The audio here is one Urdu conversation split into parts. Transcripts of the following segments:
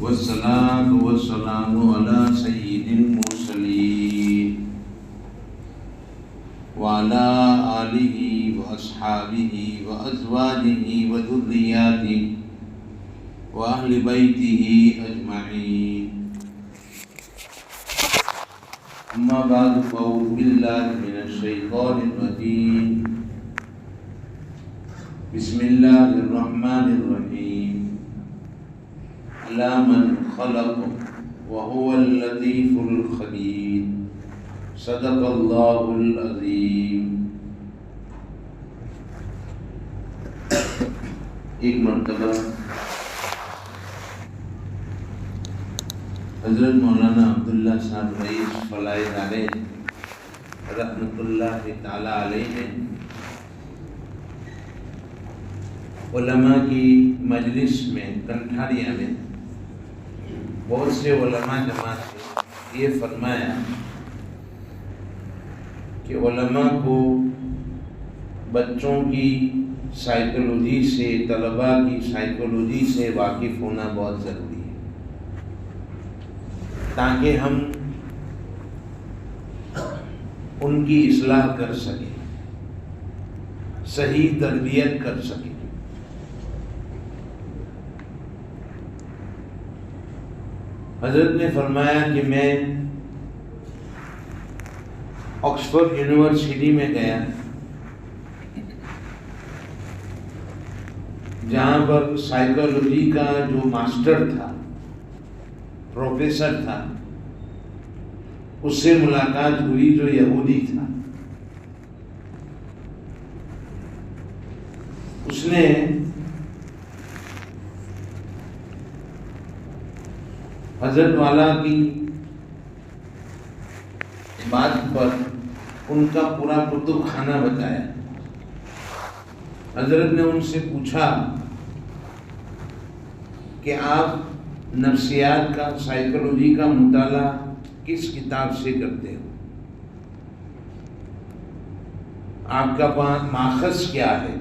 والصلاة والسلام على سيد المرسلين وعلى آله وأصحابه وأزواجه وذرياته وأهل بيته أجمعين. أما بعد فأعوذ بالله من الشيطان الرجيم. بسم الله الرحمن الرحيم. ألا من خلق وهو اللطيف الخبير. صدق الله العظيم. ایک مرتبہ حضرت مولانا عبداللہ صاحب رئیس فلاح دارین رحمۃ اللہ تعالی علیہ نے علماء کی مجلس میں کنٹھاریہ میں بہت سے علماء جمع سے یہ فرمایا کہ علماء کو بچوں کی سائیکولوجی سے، طلباء کی سائیکولوجی سے واقف ہونا بہت ضروری ہے تاکہ ہم ان کی اصلاح کر سکیں، صحیح تربیت کر سکیں. حضرت نے فرمایا کہ میں آکسفورڈ یونیورسٹی میں گیا جہاں پر سائیکولوجی کا جو ماسٹر تھا، پروفیسر تھا، اس سے ملاقات ہوئی جو یہودی تھا. اس نے حضرت والا کی بات پر ان کا پورا کتب خانہ بتایا. حضرت نے ان سے پوچھا کہ آپ نفسیات کا، سائیکولوجی کا مطالعہ کس کتاب سے کرتے ہو؟ آپ کا ماخذ کیا ہے؟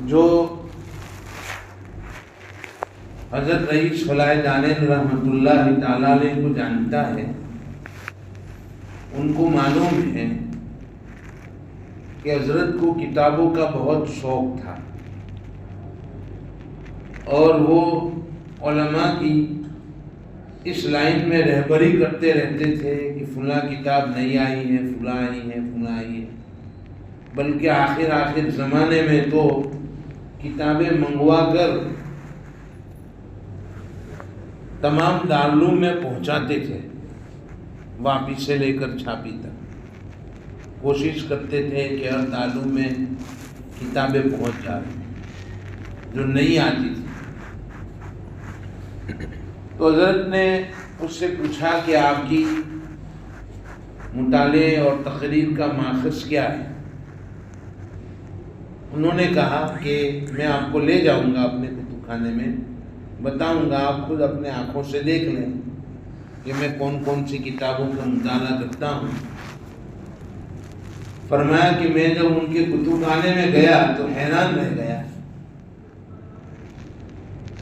جو حضرت رئیس فلاح دارین رحمۃ اللہ تعالی علیہ کو جانتا ہے، ان کو معلوم ہے کہ حضرت کو کتابوں کا بہت شوق تھا اور وہ علماء کی اس لائن میں رہبری کرتے رہتے تھے کہ فلاں کتاب نہیں آئی ہے، فلاں آئی ہے، فلاں آئی ہے. بلکہ آخر زمانے میں تو کتابیں منگوا کر تمام دارالعلوم میں پہنچاتے تھے، واپی سے لے کر چھاپی تک. کوشش کرتے تھے کہ ہر دارالعلوم میں کتابیں پہنچ جائیں جو نہیں آتی تھی. تو حضرت نے اس سے پوچھا کہ آپ کی مطالعے اور تقریر کا ماخذ کیا ہے؟ انہوں نے کہا کہ میں آپ کو لے جاؤں گا اپنے کتب خانے میں، بتاؤں گا، آپ خود اپنے آنکھوں سے دیکھ لیں کہ میں کون کون سی کتابوں کا مطالعہ کرتا ہوں. فرمایا کہ میں جب ان کے کتب خانے میں گیا تو حیران رہ گیا،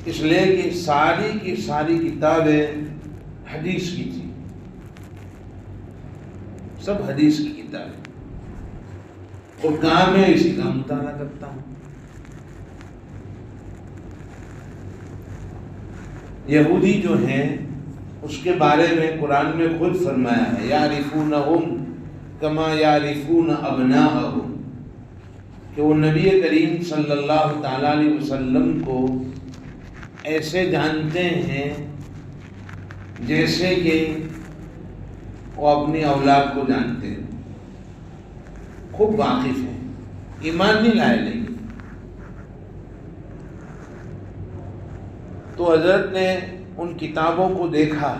اس لیے کہ ساری کی ساری کتابیں حدیث کی تھی، سب حدیث کی کتابیں. اور کہاں میں اسی کا مطالعہ کرتا ہوں. یہودی جو ہیں اس کے بارے میں قرآن میں خود فرمایا ہے یعرفونہم کما یعرفون ابناءہم، کہ وہ نبی کریم صلی اللہ تعالی علیہ وسلم کو ایسے جانتے ہیں جیسے کہ وہ اپنی اولاد کو جانتے ہیں. خوب واقف ہیں، ایمان نہیں لائے لیکن. تو حضرت نے ان کتابوں کو دیکھا،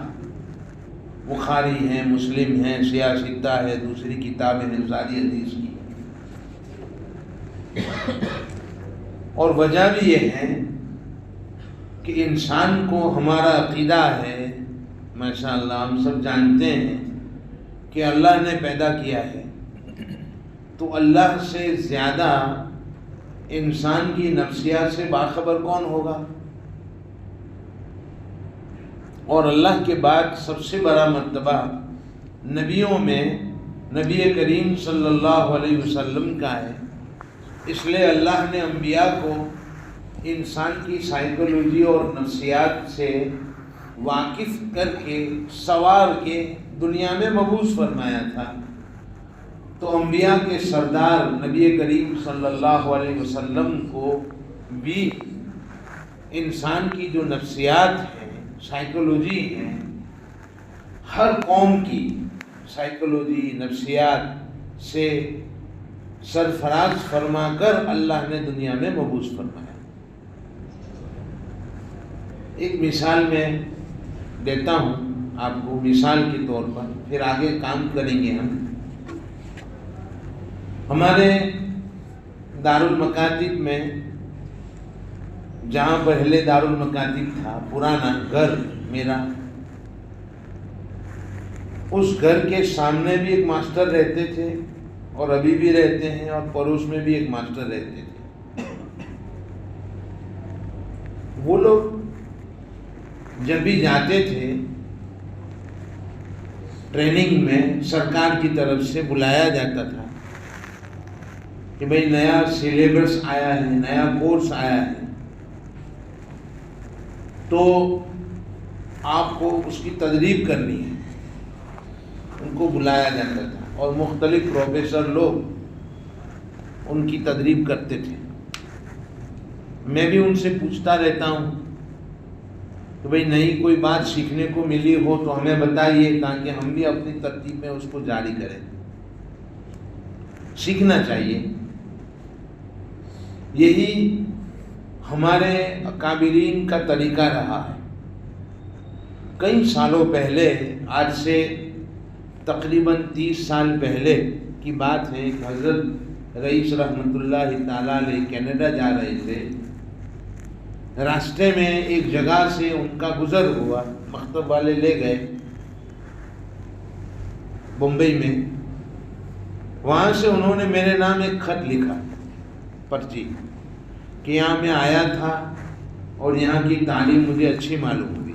بخاری ہیں، مسلم ہیں، سیاہ ستہ ہے، دوسری کتابیں ہیں ساری حدیث کی. اور وجہ بھی یہ ہے کہ انسان کو ہمارا عقیدہ ہے، ماشاءاللہ ہم سب جانتے ہیں کہ اللہ نے پیدا کیا ہے، تو اللہ سے زیادہ انسان کی نفسیات سے باخبر کون ہوگا؟ اور اللہ کے بعد سب سے بڑا مرتبہ نبیوں میں نبی کریم صلی اللہ علیہ وسلم کا ہے. اس لیے اللہ نے انبیاء کو انسان کی سائیکولوجی اور نفسیات سے واقف کر کے سوار کے دنیا میں مبعوث فرمایا تھا. تو انبیاء کے سردار نبی کریم صلی اللہ علیہ وسلم کو بھی انسان کی جو نفسیات ہیں، سائیکولوجی ہے، ہر قوم کی سائیکولوجی نفسیات سے سرفراز فرما کر اللہ نے دنیا میں مبعوث فرمایا. ایک مثال میں دیتا ہوں آپ کو، مثال کے طور پر، پھر آگے کام کریں گے ہم. ہمارے دارالمکاتب میں، جہاں پہلے دارالمکاتب تھا، پرانا گھر میرا، اس گھر کے سامنے بھی ایک ماسٹر رہتے تھے اور ابھی بھی رہتے ہیں، اور پڑوس میں بھی ایک ماسٹر رہتے تھے. وہ لوگ جب بھی جاتے تھے ٹریننگ میں، سرکار کی طرف سے بلایا جاتا تھا کہ بھئی نیا سلیبس آیا ہے، نیا کورس آیا ہے، تو آپ کو اس کی تدریب کرنی ہے. ان کو بلایا جاتا تھا اور مختلف پروفیسر لوگ ان کی تدریب کرتے تھے. میں بھی ان سے پوچھتا رہتا ہوں کہ بھئی نئی کوئی بات سیکھنے کو ملی ہو تو ہمیں بتائیے، تاکہ ہم بھی اپنی ترتیب میں اس کو جاری کریں. سیکھنا چاہیے. یہی ہمارے اکابرین کا طریقہ رہا ہے. کئی سالوں پہلے، آج سے تقریباً 30 سال پہلے کی بات ہے کہ حضرت رئیس رحمۃ اللہ تعالیٰ علیہ کینیڈا جا رہے تھے. راستے میں ایک جگہ سے ان کا گزر ہوا، مکتب والے لے گئے بمبئی میں. وہاں سے انہوں نے میرے نام ایک خط لکھا، پرچی، کہ یہاں میں آیا تھا اور یہاں کی تعلیم مجھے اچھی معلوم ہوئی.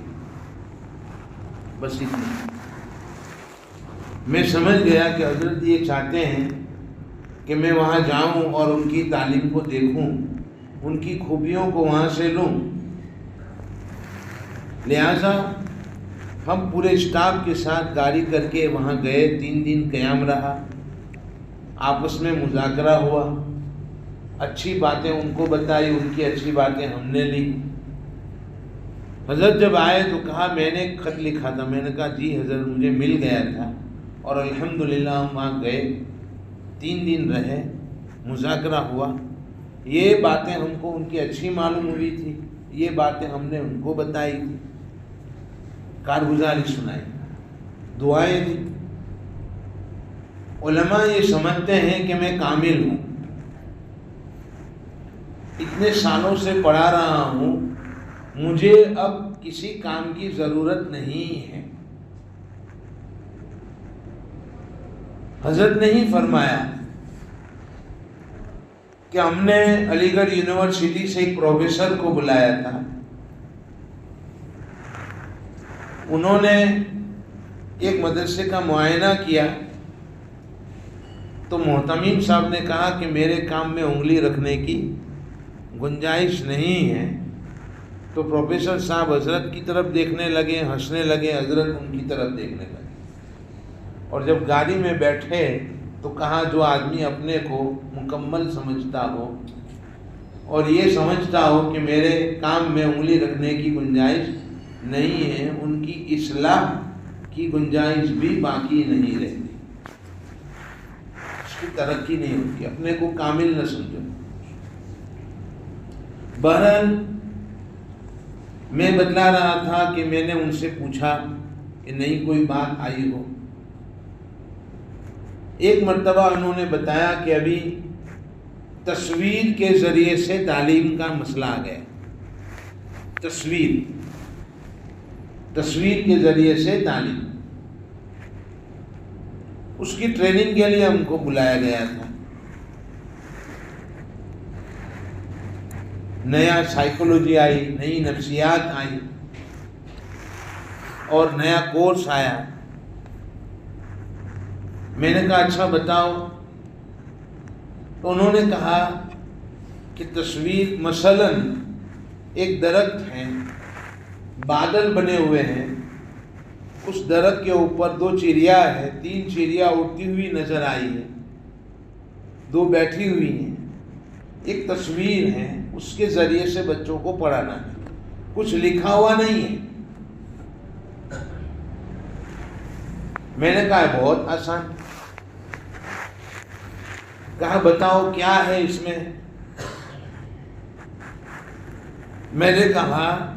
بس اتنا. میں سمجھ گیا کہ حضرت یہ چاہتے ہیں کہ میں وہاں جاؤں اور ان کی تعلیم کو دیکھوں، ان کی خوبیوں کو وہاں سے لوں. لہٰذا ہم پورے اسٹاف کے ساتھ گاڑی کر کے وہاں گئے. 3 دن قیام رہا، آپس میں مذاکرہ ہوا، اچھی باتیں ان کو بتائی، ان کی اچھی باتیں ہم نے لی. حضرت جب آئے تو کہا میں نے ایک خط لکھا تھا. میں نے کہا جی حضرت مجھے مل گیا تھا، اور الحمدللہ ہم وہاں گئے، 3 دن رہے، مذاکرہ ہوا. یہ باتیں ہم کو ان کی اچھی معلوم ہوئی تھی، یہ باتیں ہم نے ان کو بتائی تھی، کارگزاری سنائی، دعائیں دی. علماء یہ سمجھتے ہیں کہ میں کامل ہوں، اتنے سالوں سے پڑھا رہا ہوں، مجھے اب کسی کام کی ضرورت نہیں ہے. حضرت نے ہی فرمایا کہ ہم نے علی گڑھ یونیورسٹی سے ایک پروفیسر کو بلایا تھا. انہوں نے ایک مدرسے کا معائنہ کیا تو محتمم صاحب نے کہا کہ میرے کام میں انگلی رکھنے کی گنجائش نہیں ہے. تو پروفیسر صاحب حضرت کی طرف دیکھنے لگے، ہنسنے لگے، حضرت ان کی طرف دیکھنے لگے. اور جب گاڑی میں بیٹھے تو کہا جو آدمی اپنے کو مکمل سمجھتا ہو اور یہ سمجھتا ہو کہ میرے کام میں انگلی رکھنے کی گنجائش نہیں ہے، ان کی اصلاح کی گنجائش بھی باقی نہیں رہتی، اس کی ترقی نہیں ہوتی. اپنے کو کامل نہ سمجھو. بہرحال میں بتلا رہا تھا کہ میں نے ان سے پوچھا کہ نئی کوئی بات آئی ہو. ایک مرتبہ انہوں نے بتایا کہ ابھی تصویر کے ذریعے سے تعلیم کا مسئلہ آ گیا. تصویر کے ذریعے سے تعلیم، اس کی ٹریننگ کے لیے ہم کو بلایا گیا تھا. نیا سائیکولوجی آئی، نئی نفسیات آئی. اور نیا کورس آیا. میں نے کہا اچھا بتاؤ. تو انہوں نے کہا کہ تصویر مثلاً ایک درخت ہے, بادل بنے ہوئے ہیں, اس درخت کے اوپر 2 چڑیا ہے, 3 چڑیا اڑتی ہوئی نظر آئی ہے, 2 بیٹھی ہوئی ہیں, ایک تصویر ہے, اس کے ذریعے سے بچوں کو پڑھانا ہے, کچھ لکھا ہوا نہیں ہے. میں نے کہا بہت آسان. کہا بتاؤ کیا ہے اس میں. میں نے کہا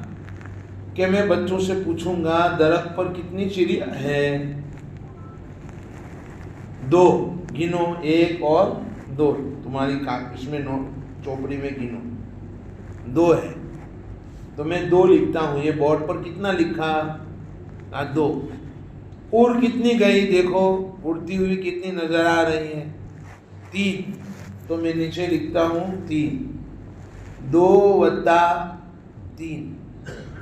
کہ میں بچوں سے پوچھوں گا درخت پر کتنی چڑیا ہے, 2 گنو, 1 اور 2, تمہاری اس میں چوپڑی میں گنو, 2 ہے. تو میں 2 لکھتا ہوں. یہ بورڈ پر کتنا لکھا؟ 2. اڑ کتنی گئی دیکھو, اڑتی ہوئی کتنی نظر آ رہی ہے؟ 3. تو میں نیچے لکھتا ہوں 3. 2 + 3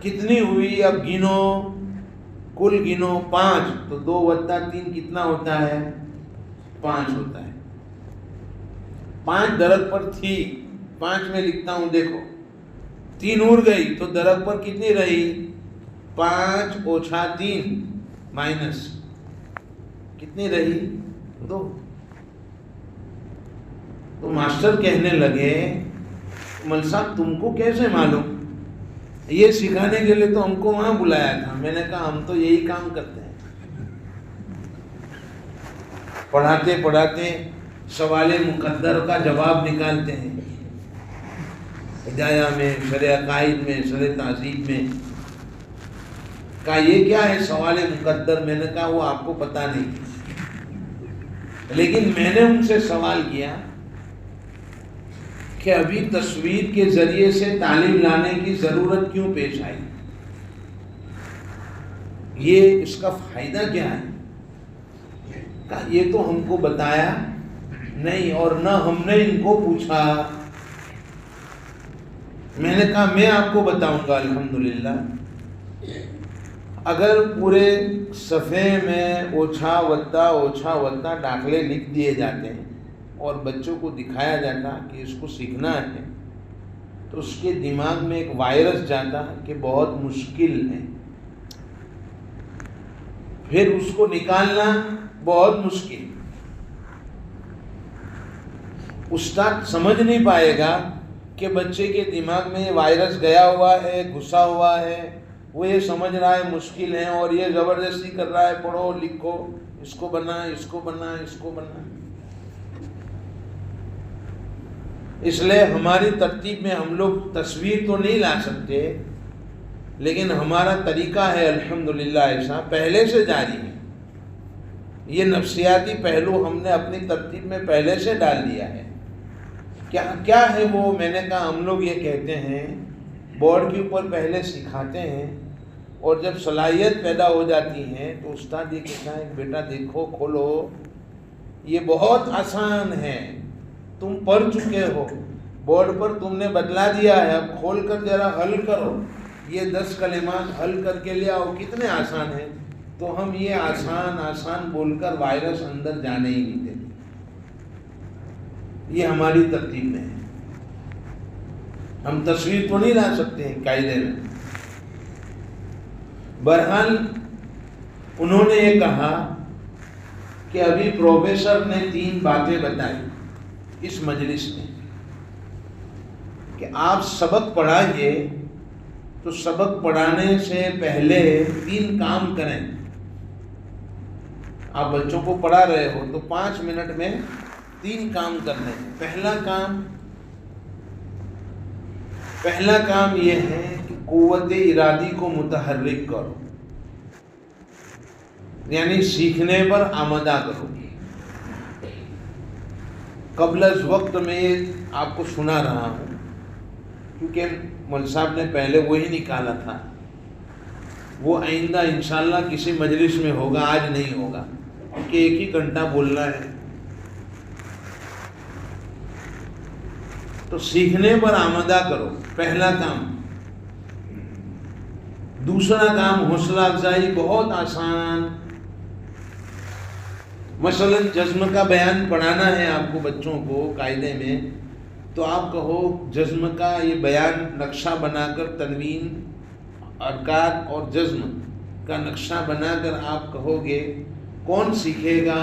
کتنی ہوئی؟ اب گنو, کل گنو 5. تو 2 + 3 کتنا ہوتا ہے؟ 5 ہوتا ہے. 5 درخت پر تھی, 5 میں لکھتا ہوں دیکھو. 3 اڑ گئی تو درخت پر کتنی رہی؟ 5 - 3 مائنس کتنی رہی؟ 2. تو ماسٹر کہنے لگے مل صاحب تم کو کیسے معلوم؟ یہ سکھانے کے لیے تو ہم کو وہاں بلایا تھا. میں نے کہا ہم تو یہی کام کرتے ہیں, پڑھاتے پڑھاتے سوال مقدر کا جواب نکالتے ہیں, ہدایہ میں, شرع عقائد میں, شرع تہذیب میں. کہا یہ کیا ہے سوال مقدر؟ میں نے کہا وہ آپ کو پتہ نہیں, لیکن میں نے ان سے سوال کیا کہ ابھی تصویر کے ذریعے سے تعلیم لانے کی ضرورت کیوں پیش آئی؟ یہ اس کا فائدہ کیا ہے؟ کہا یہ تو ہم کو بتایا نہیں اور نہ ہم نے ان کو پوچھا. میں نے کہا میں آپ کو بتاؤں گا. الحمدللہ اگر پورے صفحے میں اوچھا وتا داخلے لکھ دیے جاتے ہیں اور بچوں کو دکھایا جاتا کہ اس کو سیکھنا ہے, تو اس کے دماغ میں ایک وائرس جاتا کہ بہت مشکل ہے, پھر اس کو نکالنا بہت مشکل. استاد سمجھ نہیں پائے گا کہ بچے کے دماغ میں یہ وائرس گیا ہوا ہے, گھسا ہوا ہے, وہ یہ سمجھ رہا ہے مشکل ہے اور یہ زبردستی کر رہا ہے پڑھو لکھو, اس کو بنا, اس کو بنا, اس کو بنا. اس لیے ہماری ترتیب میں ہم لوگ تصویر تو نہیں لا سکتے, لیکن ہمارا طریقہ ہے الحمدللہ ایسا پہلے سے جاری ہے. یہ نفسیاتی پہلو ہم نے اپنی ترتیب میں پہلے سے ڈال دیا ہے. کیا ہے وہ؟ میں نے کہا ہم لوگ یہ کہتے ہیں بورڈ کے اوپر پہلے سکھاتے ہیں اور جب صلاحیت پیدا ہو جاتی ہے تو استاد یہ کہتا ہے بیٹا دیکھو کھولو, یہ بہت آسان ہے, تم پڑھ چکے ہو, بورڈ پر تم نے بتلا دیا ہے, اب کھول کر ذرا حل کرو, یہ 10 کلمات حل کر کے لے آؤ, کتنے آسان ہیں. تو ہم یہ آسان بول کر وائرس اندر جانے ہی نہیں دیتے. یہ ہماری ترتیب میں ہے. ہم تصویر تو نہیں لا سکتے ہیں قاعدے میں. بہرحال انہوں نے یہ کہا کہ ابھی پروفیسر نے 3 باتیں بتائی اس مجلس میں کہ آپ سبق پڑھائیے تو سبق پڑھانے سے پہلے 3 کام کریں. آپ بچوں کو پڑھا رہے ہو تو 5 منٹ میں 3 کام کرنے ہیں. پہلا کام یہ ہے کہ قوت ارادی کو متحرک کرو, یعنی سیکھنے پر آمادہ کرو. قبل از وقت میں آپ کو سنا رہا ہوں کیونکہ مول صاحب نے پہلے وہی نکالا تھا, وہ آئندہ انشاءاللہ کسی مجلس میں ہوگا, آج نہیں ہوگا کیونکہ 1 ہی گھنٹہ بولنا ہے. تو سیکھنے پر آمادہ کرو, پہلا کام. دوسرا کام حوصلہ افزائی بہت آسان. مثلا جزم کا بیان پڑھانا ہے آپ کو بچوں کو قاعدے میں، تو آپ کہو جزم کا یہ بیان نقشہ بنا کر، تنوین، حرکات اور جزم کا نقشہ بنا کر آپ کہو گے کون سیکھے گا،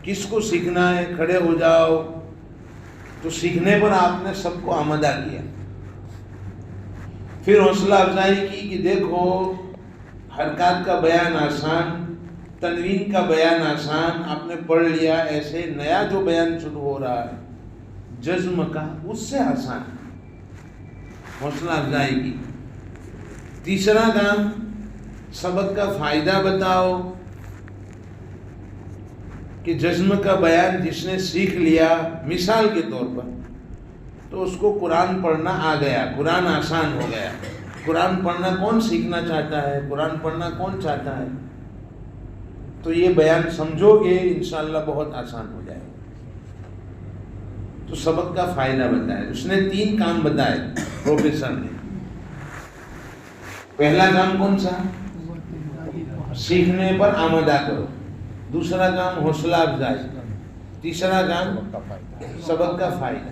کس کو سیکھنا ہے، کھڑے ہو جاؤ، تو سیکھنے پر آپ نے سب کو آمادہ کیا. پھر حوصلہ افزائی کی کہ دیکھو حرکات کا بیان آسان، تنوین کا بیان آسان آپ نے پڑھ لیا، ایسے نیا جو بیان شروع ہو رہا ہے جزم کا اس سے آسان. حوصلہ افزائی کی. تیسرا کام سبق کا فائدہ بتاؤ کہ جزم کا بیان جس نے سیکھ لیا مثال کے طور پر، تو اس کو قرآن پڑھنا آ گیا، قرآن آسان ہو گیا. قرآن پڑھنا کون سیکھنا چاہتا ہے، قرآن پڑھنا کون چاہتا ہے، تو یہ بیان سمجھو گے انشاءاللہ بہت آسان ہو جائے گا. تو سبق کا فائدہ بتایا. اس نے 3 کام بتائے پروفیسر نے. پہلا کام کون سا؟ سیکھنے پر آمادہ کرو. دوسرا کام حوصلہ افزائی. تیسرا کام سبق کا فائدہ.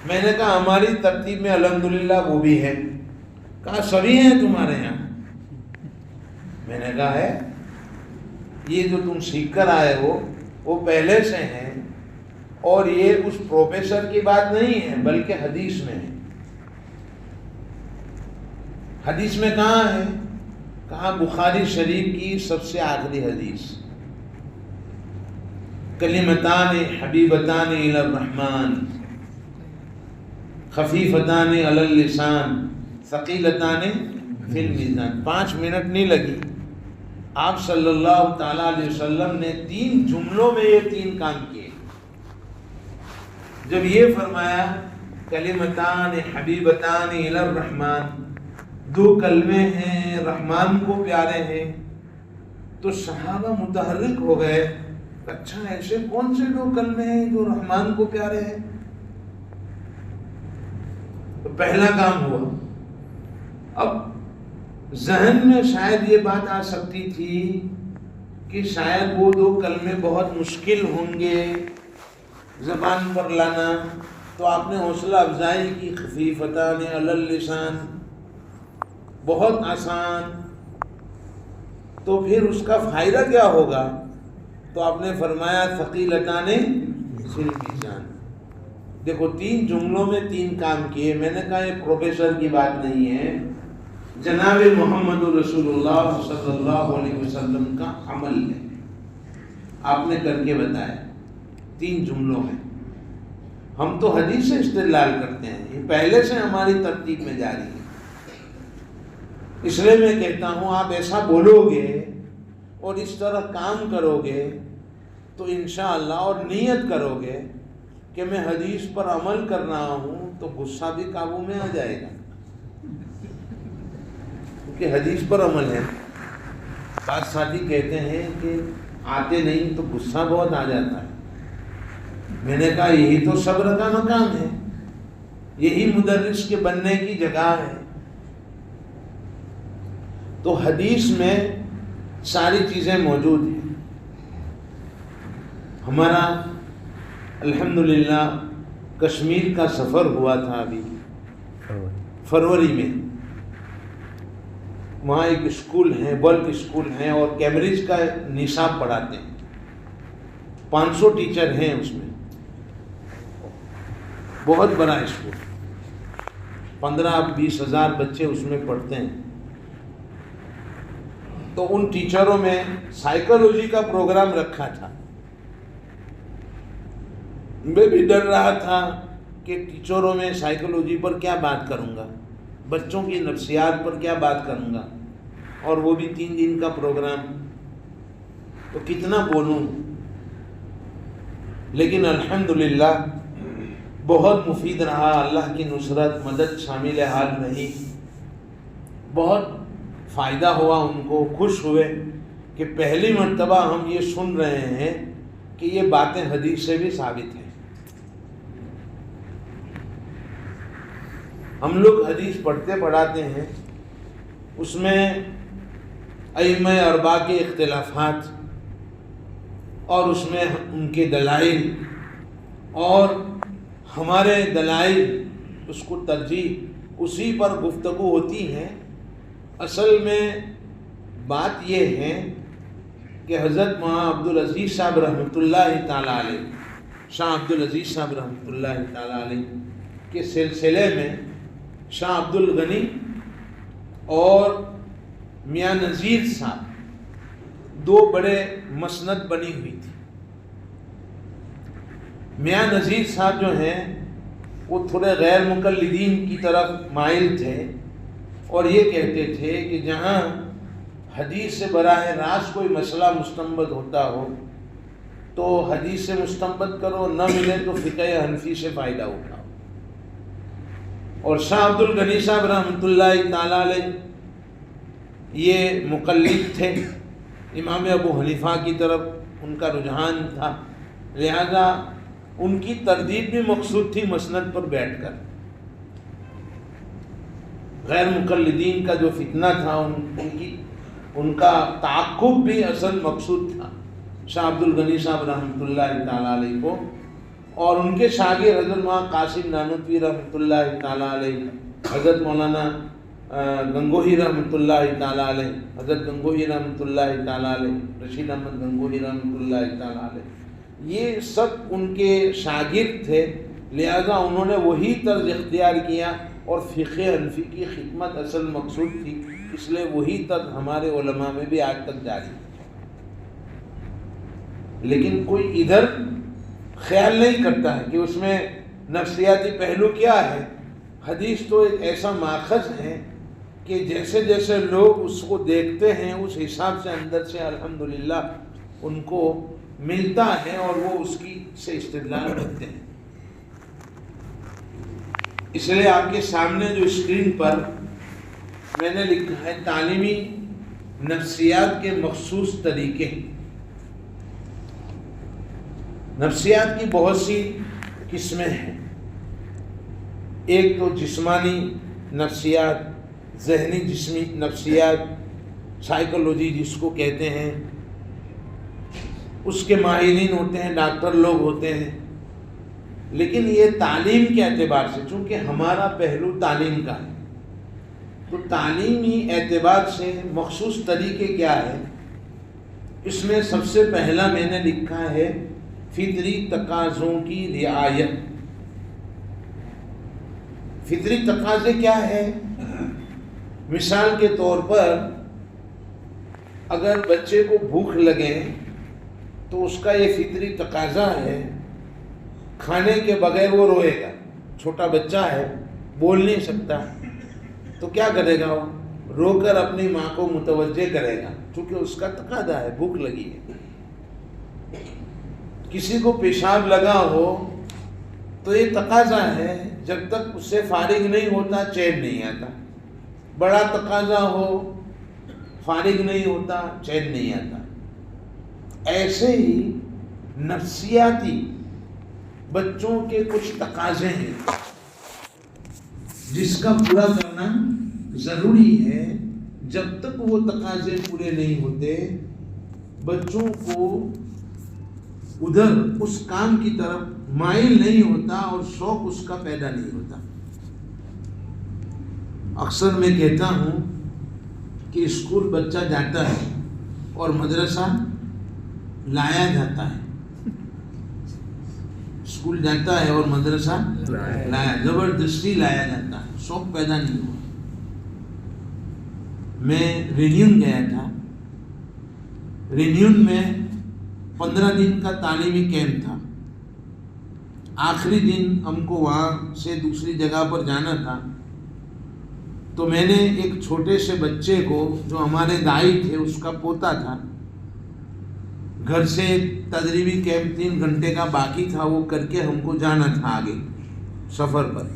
میں نے کہا ہماری ترتیب میں الحمدللہ وہ بھی ہے. کہا سبھی ہیں تمہارے یہاں؟ میں نے کہا ہے. یہ جو تم سیکھ کر آئے ہو وہ پہلے سے ہیں، اور یہ اس پروفیسر کی بات نہیں ہے بلکہ حدیث میں ہے. حدیث میں کہاں ہے؟ کہا بخاری شریف کی سب سے آخری حدیث، کلمتان حبیبتان الی الرحمن خفیفتان علی اللسان ثقیلتان فی المیزان. 5 منٹ نہیں لگی، آپ صلی اللہ تعالیٰ علیہ وسلم نے 3 جملوں میں یہ 3 کام کیے. جب یہ فرمایا کلمتان حبیبتان الی الرحمن، 2 کلمے ہیں رحمان کو پیارے ہیں، تو صحابہ متحرک ہو گئے. اچھا ایسے کون سے 2 کلمے ہیں جو رحمان کو پیارے ہیں؟ تو پہلا کام ہوا. اب ذہن میں شاید یہ بات آ سکتی تھی کہ شاید وہ 2 کلمے بہت مشکل ہوں گے زبان پر لانا، تو آپ نے حوصلہ افزائی کی خفیفتان علی اللسان، بہت آسان. تو پھر اس کا فائدہ کیا ہوگا؟ تو آپ نے فرمایا ثقیلتان فی المیزان. دیکھو 3 جملوں میں 3 کام کیے. میں نے کہا یہ پروفیسر کی بات نہیں ہے، جناب محمد رسول اللہ صلی اللہ علیہ وسلم کا عمل ہے. آپ نے کر کے بتایا 3 جملوں میں. ہم تو حدیث سے استدلال کرتے ہیں، یہ پہلے سے ہماری ترتیب میں جاری ہے. اس لیے میں کہتا ہوں آپ ایسا بولو گے اور اس طرح کام کرو گے تو انشاءاللہ، اور نیت کرو گے کہ میں حدیث پر عمل کر رہا ہوں، تو غصہ بھی قابو میں آ جائے گا، کہ حدیث پر عمل ہے. بعض ساتھی کہتے ہیں کہ آتے نہیں تو غصہ بہت آ جاتا ہے. میں نے کہا یہی تو صبر کا مقام ہے، یہی مدرس کے بننے کی جگہ ہے. تو حدیث میں ساری چیزیں موجود ہیں. ہمارا الحمدللہ کشمیر کا سفر ہوا تھا ابھی فروری میں. وہاں ایک اسکول ہے، بلک اسکول ہے، اور کیمبرج کا نصاب پڑھاتے ہیں. 500 ٹیچر ہیں اس میں، بہت بڑا اسکول. 15-20 ہزار بچے اس میں پڑھتے ہیں. تو ان ٹیچروں میں سائیکالوجی کا پروگرام رکھا تھا. میں بھی ڈر رہا تھا کہ ٹیچروں میں سائیکالوجی پر کیا بات کروں گا، بچوں کی نفسیات پر کیا بات کروں گا، اور وہ بھی 3 دن کا پروگرام، تو کتنا بولوں. لیکن الحمدللہ بہت مفید رہا. اللہ کی نصرت مدد شامل حال رہی. بہت فائدہ ہوا. ان کو خوش ہوئے کہ پہلی مرتبہ ہم یہ سن رہے ہیں کہ یہ باتیں حدیث سے بھی ثابت ہیں. ہم لوگ حدیث پڑھتے پڑھاتے ہیں اس میں ائمہ اربعہ کے اختلافات اور اس میں ان کے دلائل اور ہمارے دلائل، اس کو ترجیح اسی پر گفتگو ہوتی ہے۔ اصل میں بات یہ ہے کہ حضرت مولانا عبدالعزیز صاحب رحمۃ اللہ تعالیٰ علیہ، شاہ عبدالعزیز صاحب رحمۃ اللہ تعالیٰ علیہ کے سلسلے میں شاہ عبد الغنی اور میاں نذیر صاحب دو بڑے مسند بنی ہوئی تھی۔ میاں نذیر صاحب جو ہیں وہ تھوڑے غیر مقلدین کی طرف مائل تھے اور یہ کہتے تھے کہ جہاں حدیث سے براہ راست کوئی مسئلہ مستنبط ہوتا ہو تو حدیث سے مستنبط کرو، نہ ملے تو فقہ حنفی سے فائدہ اٹھاؤ۔ اور شاہ عبد الغنی صاحب رحمۃ اللہ تعالیٰ علیہ یہ مقلد تھے، امام ابو حنیفہ کی طرف ان کا رجحان تھا، لہذا ان کی تردید بھی مقصود تھی مسند پر بیٹھ کر۔ غیر مقلدین کا جو فتنہ تھا ان کا تعقب بھی اصل مقصود تھا شاہ عبد الغنی صاحب رحمۃ اللہ تعالیٰ علیہ کو، اور ان کے شاگرد حضرت مولانا قاسم نانوتوی رحمۃ اللہ تعالیٰ علیہ، حضرت مولانا گنگوہی رحمۃ اللہ تعالیٰ علیہ، حضرت گنگوہی رحمۃ اللہ تعالیٰ علیہ، رشید احمد گنگوہی رحمۃ اللہ تعالیٰ علیہ، یہ سب ان کے شاگرد تھے، لہذا انہوں نے وہی طرز اختیار کیا اور فقہ حنفی کی خدمت اصل مقصود تھی، اس لیے وہی طرز ہمارے علماء میں بھی آج تک جاری ہے۔ لیکن کوئی ادھر خیال نہیں کرتا ہے کہ اس میں نفسیاتی پہلو کیا ہے۔ حدیث تو ایک ایسا ماخذ ہے کہ جیسے جیسے لوگ اس کو دیکھتے ہیں اس حساب سے اندر سے الحمدللہ ان کو ملتا ہے اور وہ اس کی سے استدلال کرتے ہیں۔ اس لیے آپ کے سامنے جو اسکرین پر میں نے لکھا ہے تعلیمی نفسیات کے مخصوص طریقے۔ نفسیات کی بہت سی قسمیں ہیں، ایک تو جسمانی نفسیات، ذہنی جسمی نفسیات، سائیکولوجی جس کو کہتے ہیں، اس کے ماہرین ہوتے ہیں، ڈاکٹر لوگ ہوتے ہیں۔ لیکن یہ تعلیم کے اعتبار سے، چونکہ ہمارا پہلو تعلیم کا ہے، تو تعلیمی اعتبار سے مخصوص طریقے کیا ہے؟ اس میں سب سے پہلا میں نے لکھا ہے فطری تقاضوں کی رعایت۔ فطری تقاضے کیا ہے؟ مثال کے طور پر اگر بچے کو بھوک لگے تو اس کا یہ فطری تقاضا ہے، کھانے کے بغیر وہ روئے گا۔ چھوٹا بچہ ہے، بول نہیں سکتا، تو کیا کرے گا؟ وہ رو کر اپنی ماں کو متوجہ کرے گا، چونکہ اس کا تقاضا ہے، بھوک لگی ہے۔ کسی کو پیشاب لگا ہو تو یہ تقاضا ہے، جب تک اس سے فارغ نہیں ہوتا چین نہیں آتا۔ بڑا تقاضا ہو، فارغ نہیں ہوتا، چین نہیں آتا۔ ایسے ہی نفسیاتی بچوں کے کچھ تقاضے ہیں جس کا پورا کرنا ضروری ہے۔ جب تک وہ تقاضے پورے نہیں ہوتے بچوں کو ادھر اس کام کی طرف مائل نہیں ہوتا اور شوق اس کا پیدا نہیں ہوتا۔ اکثر میں کہتا ہوں کہ اسکول بچہ جاتا ہے اور مدرسہ لایا جاتا ہے، اسکول جاتا ہے اور مدرسہ لایا، زبردستی لایا جاتا ہے، شوق پیدا نہیں ہوا۔ میں رینیون گیا تھا، رینیون میں 15 دن کا تعلیمی کیمپ تھا۔ آخری دن ہم کو وہاں سے دوسری جگہ پر جانا تھا، تو میں نے ایک چھوٹے سے بچے کو جو ہمارے دائی تھے، اس کا پوتا تھا، گھر سے تدریبی کیمپ 3 گھنٹے کا باقی تھا، وہ کر کے ہم کو جانا تھا آگے سفر پر۔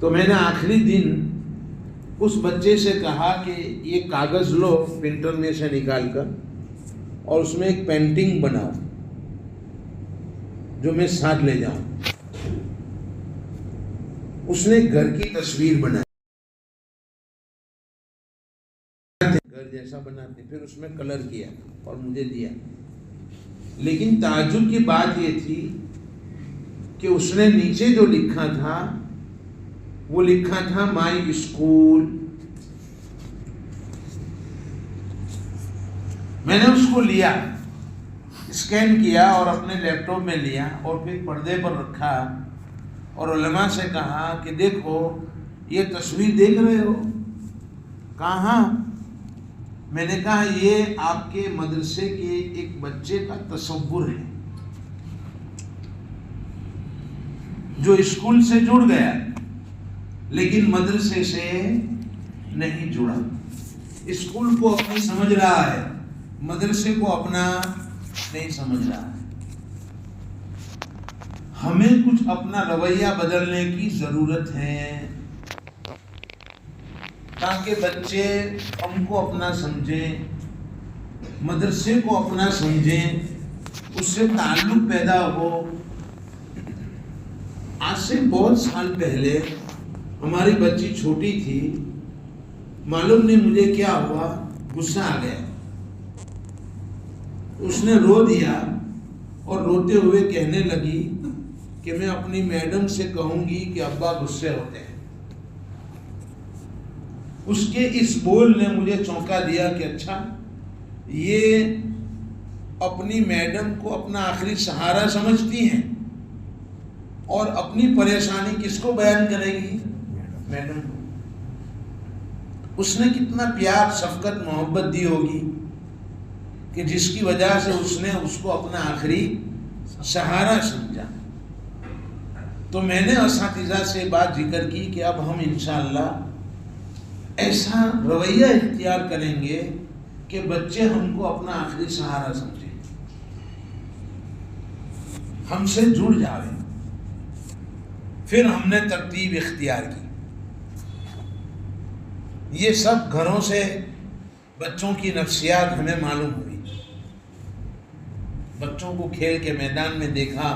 تو میں نے آخری دن اس بچے سے کہا کہ یہ کاغذ لو پرنٹر میں سے نکال کر اور اس میں ایک پینٹنگ بناؤ جو میں ساتھ لے جاؤں۔ اس نے گھر کی تصویر بنائی۔ ایسا بناتے، پھر اس میں کلر کیا اور مجھے دیا. لیکن تعجب کی بات یہ تھی کہ اس نے نیچے جو لکھا تھا وہ لکھا تھا مائی اسکول. میں نے اس کو لیا، اسکین کیا اور اپنے لیپ ٹاپ میں لیا اور پھر پردے پر رکھا اور علماء سے کہا کہ دیکھو یہ تصویر دیکھ رہے ہو؟ کہاں؟ میں نے کہا یہ آپ کے مدرسے کے ایک بچے کا تصور ہے جو اسکول سے جڑ گیا لیکن مدرسے سے نہیں جڑا. اسکول کو اپنی سمجھ رہا ہے، مدرسے کو اپنا نہیں سمجھ رہا ہے. ہمیں کچھ اپنا رویہ بدلنے کی ضرورت ہے تاکہ بچے ہم کو اپنا سمجھیں، مدرسے کو اپنا سمجھیں، اس سے تعلق پیدا ہو. آج سے بہت سال پہلے ہماری بچی چھوٹی تھی، معلوم نہیں مجھے کیا ہوا، غصہ آ گیا. اس نے رو دیا اور روتے ہوئے کہنے لگی کہ میں اپنی میڈم سے کہوں گی کہ ابا غصے ہوتے ہیں. اس کے اس بول نے مجھے چونکا دیا کہ اچھا یہ اپنی میڈم کو اپنا آخری سہارا سمجھتی ہیں اور اپنی پریشانی کس کو بیان کرے گی؟ میڈم کو. اس نے کتنا پیار، شفقت، محبت دی ہوگی کہ جس کی وجہ سے اس نے اس کو اپنا آخری سہارا سمجھا. تو میں نے اساتذہ سے بات ذکر کی کہ اب ہم انشاءاللہ ایسا رویہ اختیار کریں گے کہ بچے ہم کو اپنا آخری سہارا سمجھیں، ہم سے جڑ جاویں. پھر ہم نے ترتیب اختیار کی. یہ سب گھروں سے بچوں کی نفسیات ہمیں معلوم ہوئی. بچوں کو کھیل کے میدان میں دیکھا،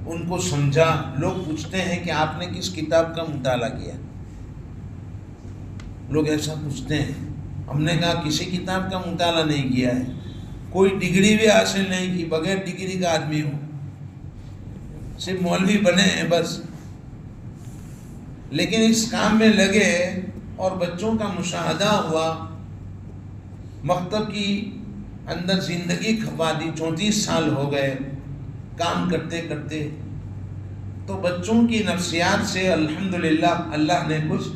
ان کو سمجھا. لوگ پوچھتے ہیں کہ آپ نے کس کتاب کا مطالعہ کیا؟ لوگ ایسا پوچھتے ہیں. ہم نے کہا کسی کتاب کا مطالعہ نہیں کیا ہے، کوئی ڈگری بھی حاصل نہیں کی، بغیر ڈگری کا آدمی ہوں، صرف مولوی بنے ہیں بس. لیکن اس کام میں لگے اور بچوں کا مشاہدہ ہوا، مکتب کی اندر زندگی کھپا دی. 34 سال ہو گئے کام کرتے کرتے. تو بچوں کی نفسیات سے الحمدللہ اللہ نے کچھ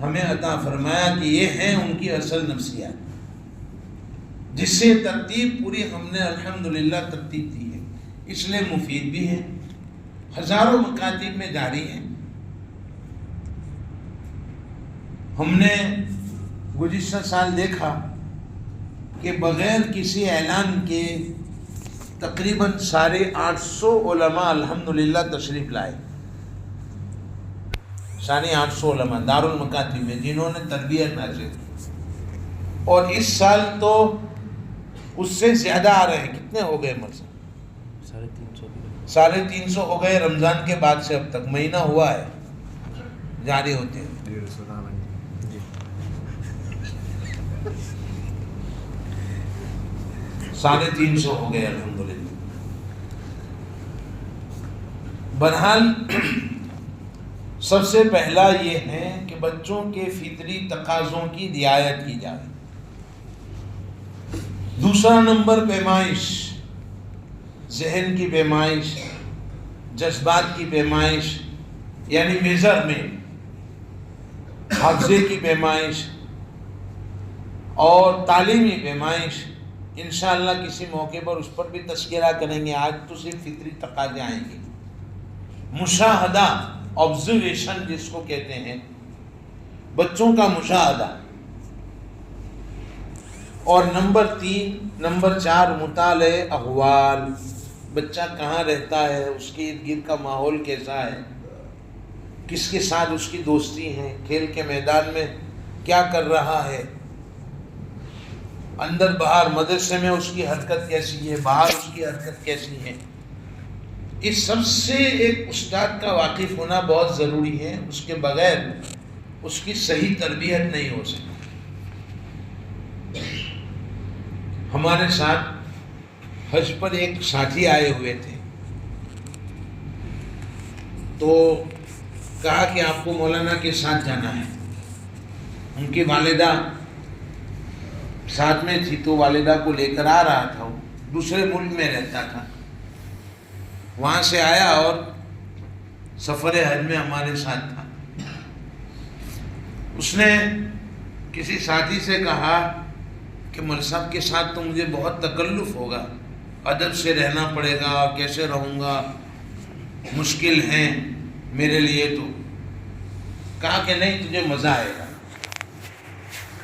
ہمیں عطا فرمایا کہ یہ ہیں ان کی اصل نفسیات، جس سے ترتیب پوری ہم نے الحمدللہ ترتیب دی ہے. اس لیے مفید بھی ہیں، ہزاروں مکاتب میں جاری ہیں. ہم نے گزشتہ سال دیکھا کہ بغیر کسی اعلان کے تقریباً 850 علماء الحمدللہ تشریف لائے. 850 علماء دارالمکاتب میں جنہوں نے تربیت حاصل کی. اور اس سال تو اس سے زیادہ آ رہے ہیں. کتنے ہو گئے مرزا؟ 350 ہو گئے. رمضان کے بعد سے اب تک مہینہ ہوا ہے جاری ہوتے ہیں. 350 ہو گئے الحمدللہ. بہرحال سب سے پہلا یہ ہے کہ بچوں کے فطری تقاضوں کی رعایت کی جائے. دوسرا نمبر پیمائش، ذہن کی پیمائش، جذبات کی پیمائش، یعنی میجرمنٹ، حافظے کی پیمائش اور تعلیمی پیمائش. انشاءاللہ کسی موقع پر اس پر بھی تذکرہ کریں گے. آج تو صرف فطری تقاضے آئیں گے. مشاہدہ، آبزرویشن جس کو کہتے ہیں، بچوں کا مشاہدہ. اور نمبر 4 مطالعہ احوال. بچہ کہاں رہتا ہے، اس کے ارد گرد کا ماحول کیسا ہے، کس کے ساتھ اس کی دوستی ہے، کھیل کے میدان میں کیا کر رہا ہے، اندر باہر مدرسے میں اس کی حرکت کیسی ہے، باہر اس کی حرکت کیسی ہے. اس سب سے ایک استاد کا واقف ہونا بہت ضروری ہے. اس کے بغیر اس کی صحیح تربیت نہیں ہو سکتی. ہمارے ساتھ حج پر ایک ساتھی آئے ہوئے تھے، تو کہا کہ آپ کو مولانا کے ساتھ جانا ہے۔ ان کی والدہ ساتھ میں تھی، تو والدہ کو لے کر آ رہا تھا۔ وہ دوسرے ملک میں رہتا تھا، وہاں سے آیا اور سفر حج میں ہمارے ساتھ تھا۔ اس نے کسی ساتھی سے کہا کہ مول صاحب کے ساتھ تو مجھے بہت تکلف ہوگا، ادب سے رہنا پڑے گا، کیسے رہوں گا، مشکل ہیں میرے لیے۔ تو کہا کہ نہیں، تجھے مزہ آئے گا۔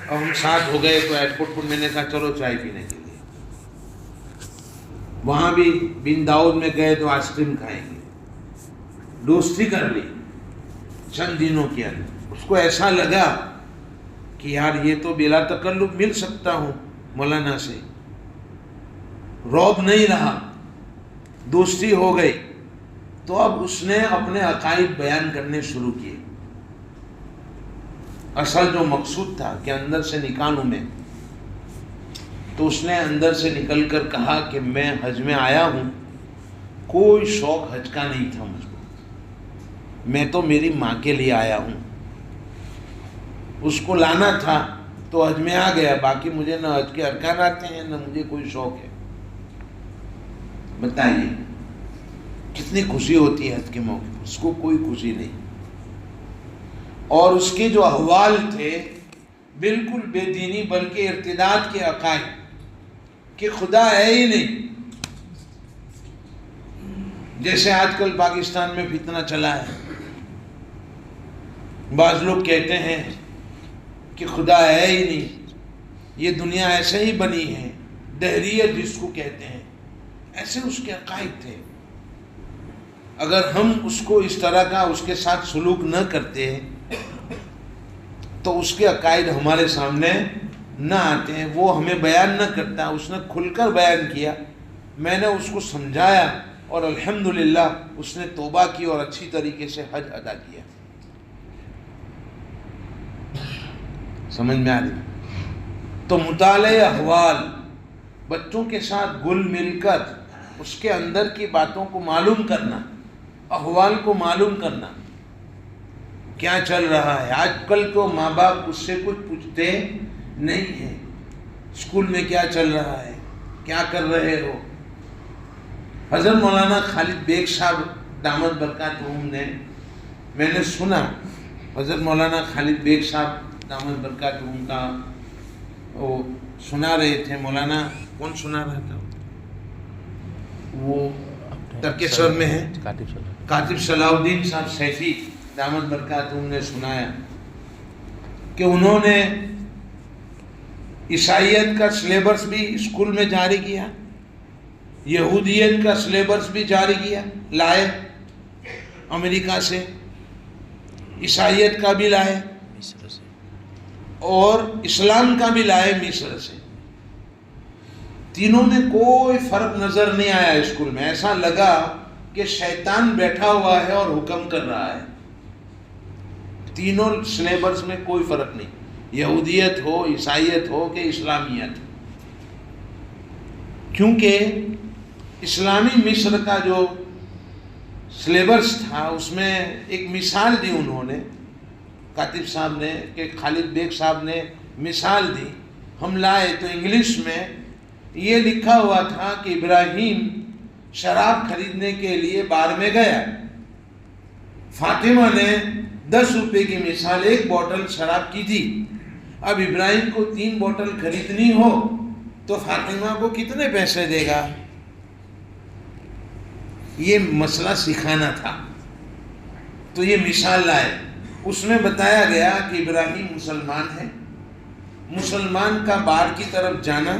اور ہم ساتھ ہو گئے، تو ایئرپورٹ پر میں نے کہا چلو چائے پینے کے لیے۔ وہاں بھی بن داؤد میں گئے تو آئس کریم کھائیں گے، دوستی کر لی چند دنوں کے اندر۔ اس کو ایسا لگا کہ یار یہ تو بلا تکلف مل سکتا ہوں مولانا سے، رعب نہیں رہا، دوستی ہو گئی۔ تو اب اس نے اپنے عقائد بیان کرنے شروع کیے۔ اصل جو مقصود تھا کہ اندر سے نکالوں میں، تو اس نے اندر سے نکل کر کہا کہ میں حج میں آیا ہوں، کوئی شوق حج کا نہیں تھا مجھ کو، میں تو میری ماں کے لیے آیا ہوں، اس کو لانا تھا تو حج میں آ گیا، باقی مجھے نہ حج کے ارکان آتے ہیں، نہ مجھے کوئی شوق ہے۔ بتائیے کتنی خوشی ہوتی ہے حج کے موقع پر، اس کو کوئی خوشی نہیں۔ اور اس کے جو احوال تھے بالکل بے دینی بلکہ ارتداد کے عقائد کہ خدا ہے ہی نہیں، جیسے آج کل پاکستان میں فتنہ چلا ہے۔ بعض لوگ کہتے ہیں کہ خدا ہے ہی نہیں، یہ دنیا ایسے ہی بنی ہے، دہریت جس کو کہتے ہیں، ایسے اس کے عقائد تھے۔ اگر ہم اس کو اس طرح کا اس کے ساتھ سلوک نہ کرتے تو اس کے عقائد ہمارے سامنے نہ آتے ہیں، وہ ہمیں بیان نہ کرتا۔ اس نے کھل کر بیان کیا، میں نے اس کو سمجھایا، اور الحمدللہ اس نے توبہ کی اور اچھی طریقے سے حج ادا کیا۔ سمجھ میں آ رہی؟ تو مطالعہ احوال، بچوں کے ساتھ گل مل کر اس کے اندر کی باتوں کو معلوم کرنا، احوال کو معلوم کرنا، کیا چل رہا ہے۔ آج کل تو ماں باپ اس سے کچھ پوچھتے نہیں ہیں، اسکول میں کیا چل رہا ہے، کیا کر رہے ہو۔ حضرت مولانا خالد بیگ صاحب دامت برکاتہم نے، میں نے سنا حضرت مولانا خالد بیگ صاحب دامت برکاتہم کا وہ سنا رہے تھے۔ مولانا کون سنا رہا تھا؟ وہ ترکیشور میں ہے، کاتب صلاح الدین صاحب سیفی دامت برکاتہم نے سنایا کہ انہوں نے عیسائیت کا سلیبس بھی اسکول میں جاری کیا، یہودیت کا سلیبس بھی جاری کیا، لائے امریکہ سے، عیسائیت کا بھی لائے اور اسلام کا بھی لائے مصر سے۔ تینوں میں کوئی فرق نظر نہیں آیا اسکول میں، ایسا لگا کہ شیطان بیٹھا ہوا ہے اور حکم کر رہا ہے۔ تینوں سلیبس میں کوئی فرق نہیں، یہودیت ہو، عیسائیت ہو کہ اسلامیت ہو، کیونکہ اسلامی مصر کا جو سلیبس تھا اس میں ایک مثال دی انہوں نے، کاتب صاحب نے، کہ خالد بیگ صاحب نے مثال دی، ہم لائے تو انگلش میں یہ لکھا ہوا تھا کہ ابراہیم شراب خریدنے کے لیے بار میں گیا، فاطمہ نے 10 روپے کی مثال 1 بوتل شراب کی تھی، اب ابراہیم کو 3 بوتل خریدنی ہو تو فاطمہ کو کتنے پیسے دے گا؟ یہ مسئلہ سکھانا تھا، تو یہ مثال لائے۔ اس میں بتایا گیا کہ ابراہیم مسلمان ہے، مسلمان کا بار کی طرف جانا،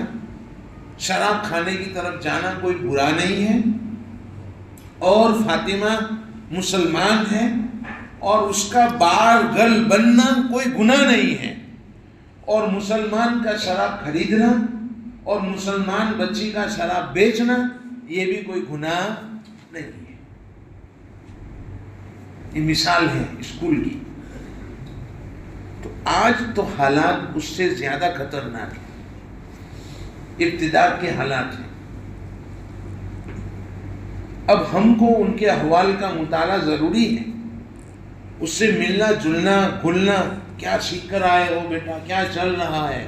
شراب کھانے کی طرف جانا کوئی برا نہیں ہے، اور فاطمہ مسلمان ہے اور اس کا بار گل بننا کوئی گناہ نہیں ہے، اور مسلمان کا شراب خریدنا اور مسلمان بچی کا شراب بیچنا یہ بھی کوئی گناہ نہیں ہے۔ یہ مثال ہے اسکول کی۔ تو آج تو حالات اس سے زیادہ خطرناک ہیں۔ ابتدا کے حالات ہیں. اب ہم کو ان کے احوال کا مطالعہ ضروری ہے، اس سے ملنا جلنا گھلنا، کیا سیکھ کر آئے ہو بیٹا، کیا چل رہا ہے،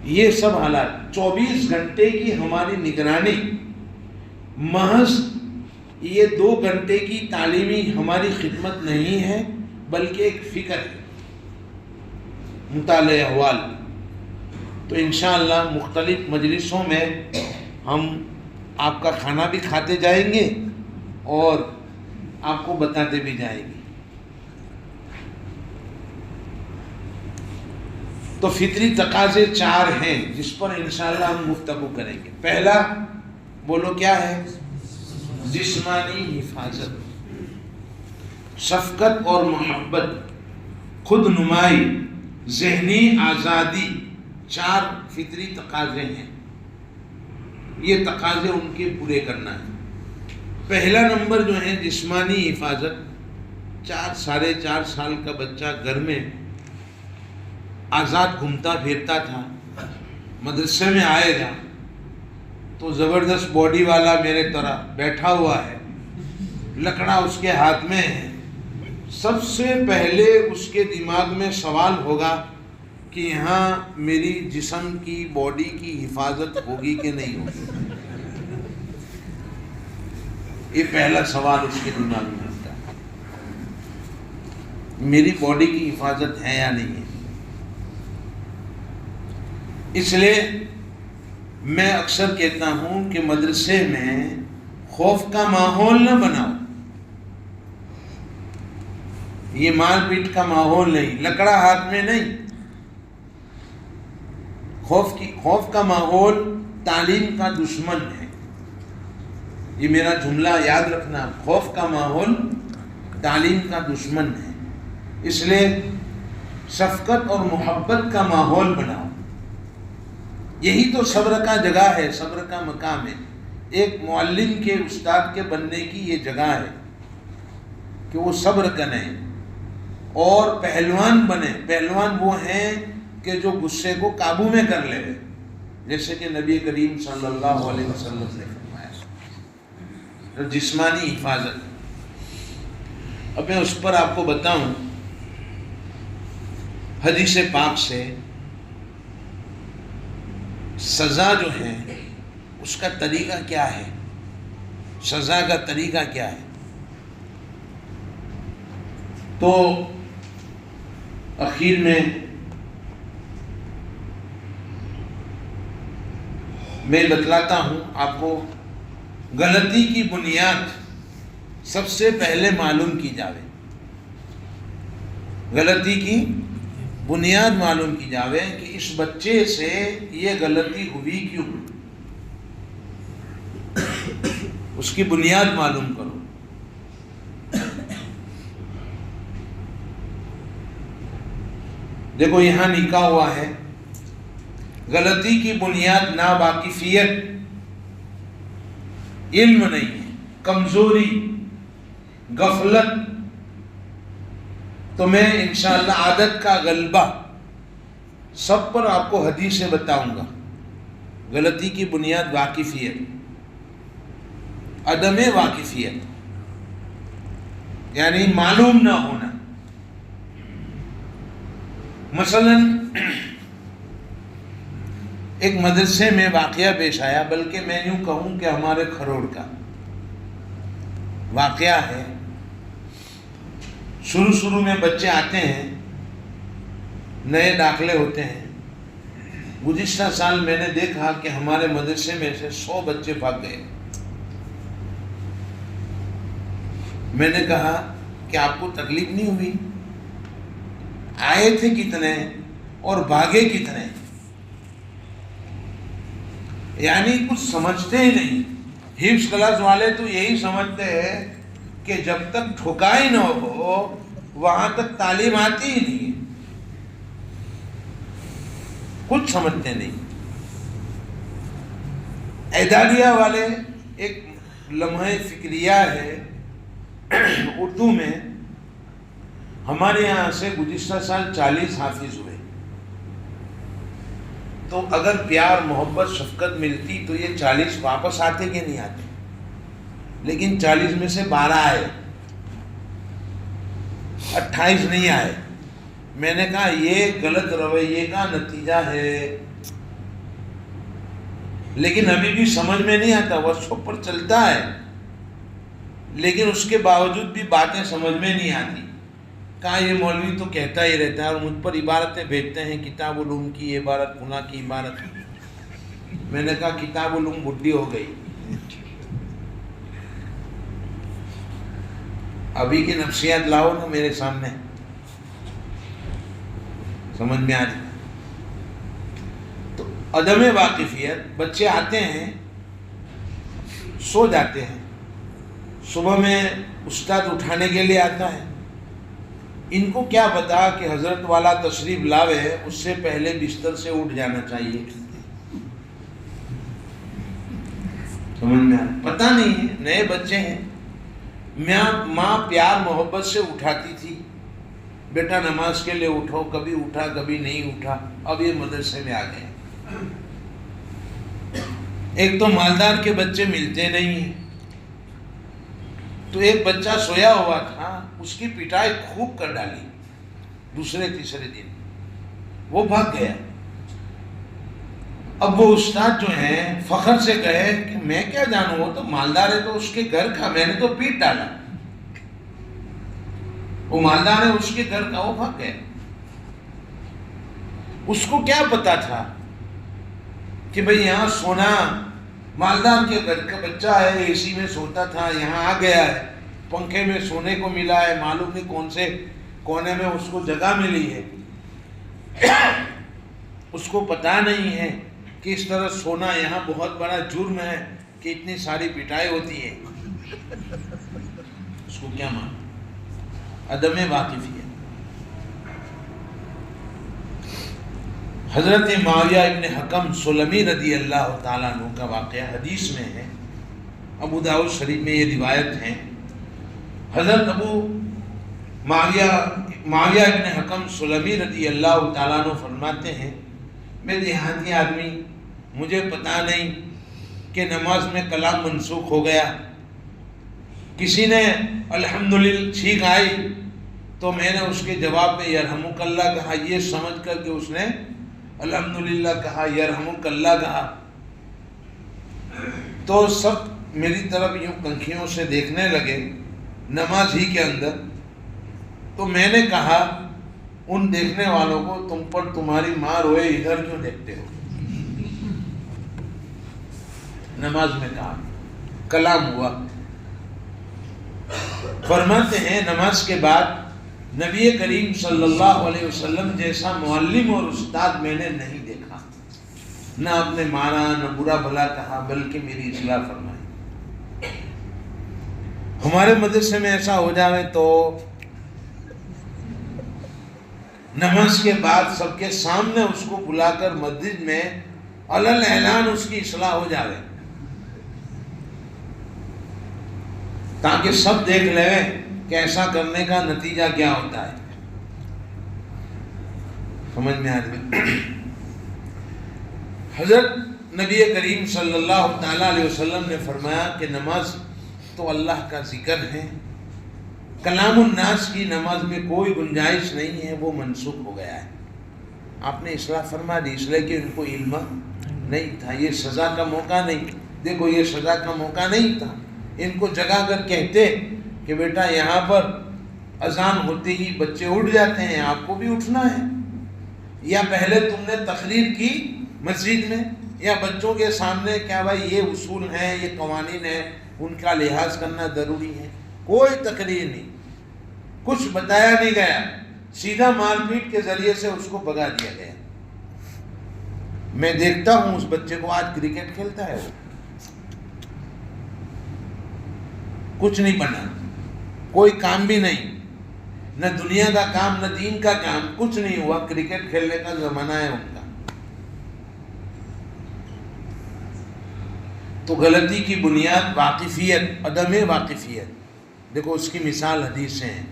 یہ سب حالات. 24 گھنٹے کی ہماری نگرانی، محض یہ 2 گھنٹے کی تعلیمی ہماری خدمت نہیں ہے، بلکہ ایک فکر ہے، مطالعہ احوال. تو انشاءاللہ مختلف مجلسوں میں ہم آپ کا کھانا بھی کھاتے جائیں گے اور آپ کو بتاتے بھی جائیں گے. تو فطری تقاضے 4 ہیں جس پر انشاءاللہ ہم گفتگو کریں گے. پہلا بولو کیا ہے؟ جسمانی حفاظت، شفقت اور محبت، خود نمائی، ذہنی آزادی، 4 فطری تقاضے ہیں. یہ تقاضے ان کے پورے کرنا ہے. پہلا نمبر جو ہے جسمانی حفاظت. 4 سال کا بچہ گھر میں آزاد گھومتا پھرتا تھا، مدرسے میں آئے گا تو زبردست باڈی والا میرے طرح بیٹھا ہوا ہے، لکڑا اس کے ہاتھ میں ہے. سب سے پہلے اس کے دماغ میں سوال ہوگا کہ یہاں میری جسم کی باڈی کی حفاظت ہوگی کہ نہیں ہوگی. یہ پہلا سوال اس کے دماغ میں ہوتا ہے، میری باڈی کی حفاظت ہے یا نہیں ہے. اس لیے میں اکثر کہتا ہوں کہ مدرسے میں خوف کا ماحول نہ بناؤ. یہ مار پیٹ کا ماحول نہیں، لکڑا ہاتھ میں نہیں. خوف کا ماحول تعلیم کا دشمن ہے. یہ میرا جملہ یاد رکھنا، خوف کا ماحول تعلیم کا دشمن ہے. اس لیے شفقت اور محبت کا ماحول بناؤ. یہی تو صبر کا جگہ ہے، صبر کا مقام ہے. ایک معلم کے، استاد کے بننے کی یہ جگہ ہے کہ وہ صبر کریں اور پہلوان بنے. پہلوان وہ ہیں کہ جو غصے کو قابو میں کر لے، جیسے کہ نبی کریم صلی اللہ علیہ وسلم نے فرمایا. جسمانی حفاظت. اب میں اس پر آپ کو بتاؤں حدیث پاک سے. سزا جو ہے اس کا طریقہ کیا ہے، سزا کا طریقہ کیا ہے. تو اخیر میں بتلاتا ہوں آپ کو. غلطی کی بنیاد سب سے پہلے معلوم کی جاوے. غلطی کی بنیاد معلوم کی جاوے کہ اس بچے سے یہ غلطی ہوئی کیوں، اس کی بنیاد معلوم کرو. دیکھو یہاں لکھا ہوا ہے غلطی کی بنیاد ناواقفیت، علم نہیں ہے، کمزوری، غفلت. تو میں انشاءاللہ عادت کا غلبہ سب پر آپ کو حدیث سے بتاؤں گا. غلطی کی بنیاد واقفیت، عدم واقفیت یعنی معلوم نہ ہونا. مثلا ایک مدرسے میں واقعہ پیش آیا، بلکہ میں یوں کہوں کہ ہمارے کھروڑ کا واقعہ ہے. شروع میں بچے آتے ہیں، نئے داخلے ہوتے ہیں. گزشتہ سال میں نے دیکھا کہ ہمارے مدرسے میں سے 100 بچے بھاگ گئے. میں نے کہا کہ آپ کو تکلیف نہیں ہوئی؟ آئے تھے کتنے اور بھاگے کتنے؟ یعنی کچھ سمجھتے ہی نہیں. حفظ کلاس والے تو یہی سمجھتے ہیں کہ جب تک ٹھکائی نہ ہو وہاں تک تعلیم آتی ہی نہیں. کچھ سمجھتے نہیں. اعدادیہ والے، ایک لمحہ فکریہ ہے اردو میں. ہمارے یہاں سے گزشتہ سال 40 حافظ ہوئے. تو تو اگر پیار محبت شفقت ملتی تو یہ 40 واپس آتے کہ نہیں آتے؟ لیکن 40 میں سے 12 آئے، 28 نہیں آئے۔ میں نے کہا یہ غلط رویے کا نتیجہ ہے، لیکن ابھی بھی سمجھ میں نہیں آتا، واٹس ایپ پر چلتا ہے لیکن اس کے باوجود بھی باتیں سمجھ میں نہیں آتی۔ کہا یہ مولوی تو کہتا ہی رہتا ہے اور مجھ پر عبارتیں بھیجتے ہیں، کتاب علوم کی عبارت، گناہ کی عبارت۔ میں نے کہا کتاب علوم بڈھی ہو گئی، ابھی کی نفسیات لاؤ نا میرے سامنے، سمجھ میں آ جائے۔ تو عدم واقفیت، بچے آتے ہیں سو جاتے ہیں، صبح میں استاد اٹھانے کے لیے آتا ہے، ان کو کیا پتا کہ حضرت والا تشریف لاوے، اس سے پہلے بستر سے اٹھ جانا چاہیے، سمجھ میں پتہ نہیں ہے، نئے بچے ہیں۔ ماں پیار محبت سے اٹھاتی تھی، بیٹا نماز کے لیے اٹھو، کبھی اٹھا کبھی نہیں اٹھا، اب یہ مدرسے میں آ گئے۔ ایک تو مالدار کے بچے ملتے نہیں ہیں، تو ایک بچہ سویا ہوا تھا، اس کی پٹائی خوب کر ڈالی، دوسرے تیسرے دن وہ بھاگ گیا۔ اب وہ استاد جو ہیں فخر سے کہے کہ میں کیا جانوں، وہ تو مالدار ہے تو اس کے گھر کا، میں نے تو پیٹ ڈالا، وہ مالدار ہے اس کے گھر کا، وہ بھاگ گیا۔ اس کو کیا پتا تھا کہ بھئی یہاں سونا، مالدار کے گھر کا بچہ ہے، اے سی میں سوتا تھا، یہاں آ گیا ہے، پنکھے میں سونے کو ملا ہے، معلوم نہیں کون سے کونے میں اس کو جگہ ملی ہے۔ اس کو پتا نہیں ہے کہ اس طرح سونا یہاں بہت بڑا جرم ہے کہ اتنی ساری پٹائی ہوتی ہے۔ اس کو کیا مانا؟ عدم واقفیت۔ حضرت معاویہ ابن حکم سلمی رضی اللہ تعالیٰ عنہ کا واقعہ حدیث میں ہے، ابو داؤد شریف میں یہ روایت ہے۔ حضرت معاویہ ابن حکم سلمی رضی اللہ تعالیٰ عنہ فرماتے ہیں، میں دیہاتی آدمی، مجھے پتا نہیں کہ نماز میں کلام منسوخ ہو گیا، کسی نے الحمدللہ چھینک آئی تو میں نے اس کے جواب میں یرحمک اللہ کہا، یہ سمجھ کر کہ اس نے الحمدللہ کہا، یرحمک اللہ کہا، تو سب میری طرف یوں کنکھیوں سے دیکھنے لگے نماز ہی کے اندر۔ تو میں نے کہا ان دیکھنے والوں کو، تم پر تمہاری ماں روئے، ادھر کیوں دیکھتے ہو؟ نماز میں کہا، کلام ہوا۔ فرماتے ہیں نماز کے بعد نبی کریم صلی اللہ علیہ وسلم جیسا معلم اور استاد میں نے نہیں دیکھا، نہ اپنے مارا نہ برا بھلا کہا، بلکہ میری اصلاح فرمائی۔ ہمارے مدرسے میں ایسا ہو جاوے تو نماز کے بعد سب کے سامنے اس کو بلا کر مسجد میں علل اعلان اس کی اصلاح ہو جاوے، تاکہ سب دیکھ لے کہ ایسا کرنے کا نتیجہ کیا ہوتا ہے۔ سمجھ میں آ گئی؟ حضرت نبی کریم صلی اللہ تعالیٰ علیہ وسلم نے فرمایا کہ نماز تو اللہ کا ذکر ہے، کلام الناس کی نماز میں کوئی گنجائش نہیں ہے، وہ منسوخ ہو گیا ہے۔ آپ نے اصلاح فرما دی، اس لیے کہ ان کو علم نہیں تھا، یہ سزا کا موقع نہیں، دیکھو یہ سزا کا موقع نہیں تھا۔ ان کو جگا کر کہتے کہ بیٹا یہاں پر اذان ہوتے ہی بچے اٹھ جاتے ہیں، آپ کو بھی اٹھنا ہے، یا پہلے تم نے تقریر کی مسجد میں یا بچوں کے سامنے، کیا بھائی یہ اصول ہیں، یہ قوانین ہیں، ان کا لحاظ کرنا ضروری ہے؟ کوئی تقریر نہیں، کچھ بتایا نہیں گیا، سیدھا مار پیٹ کے ذریعے سے اس کو بھگا دیا گیا۔ میں دیکھتا ہوں اس بچے کو، آج کرکٹ کھیلتا ہے، وہ کچھ نہیں بنا، کوئی کام بھی نہیں، نہ دنیا کا کام نہ دین کا کام، کچھ نہیں ہوا، کرکٹ کھیلنے کا زمانہ ہے ان کا۔ تو غلطی کی بنیاد واقفیت، عدم واقفیت۔ دیکھو اس کی مثال حدیثیں ہیں،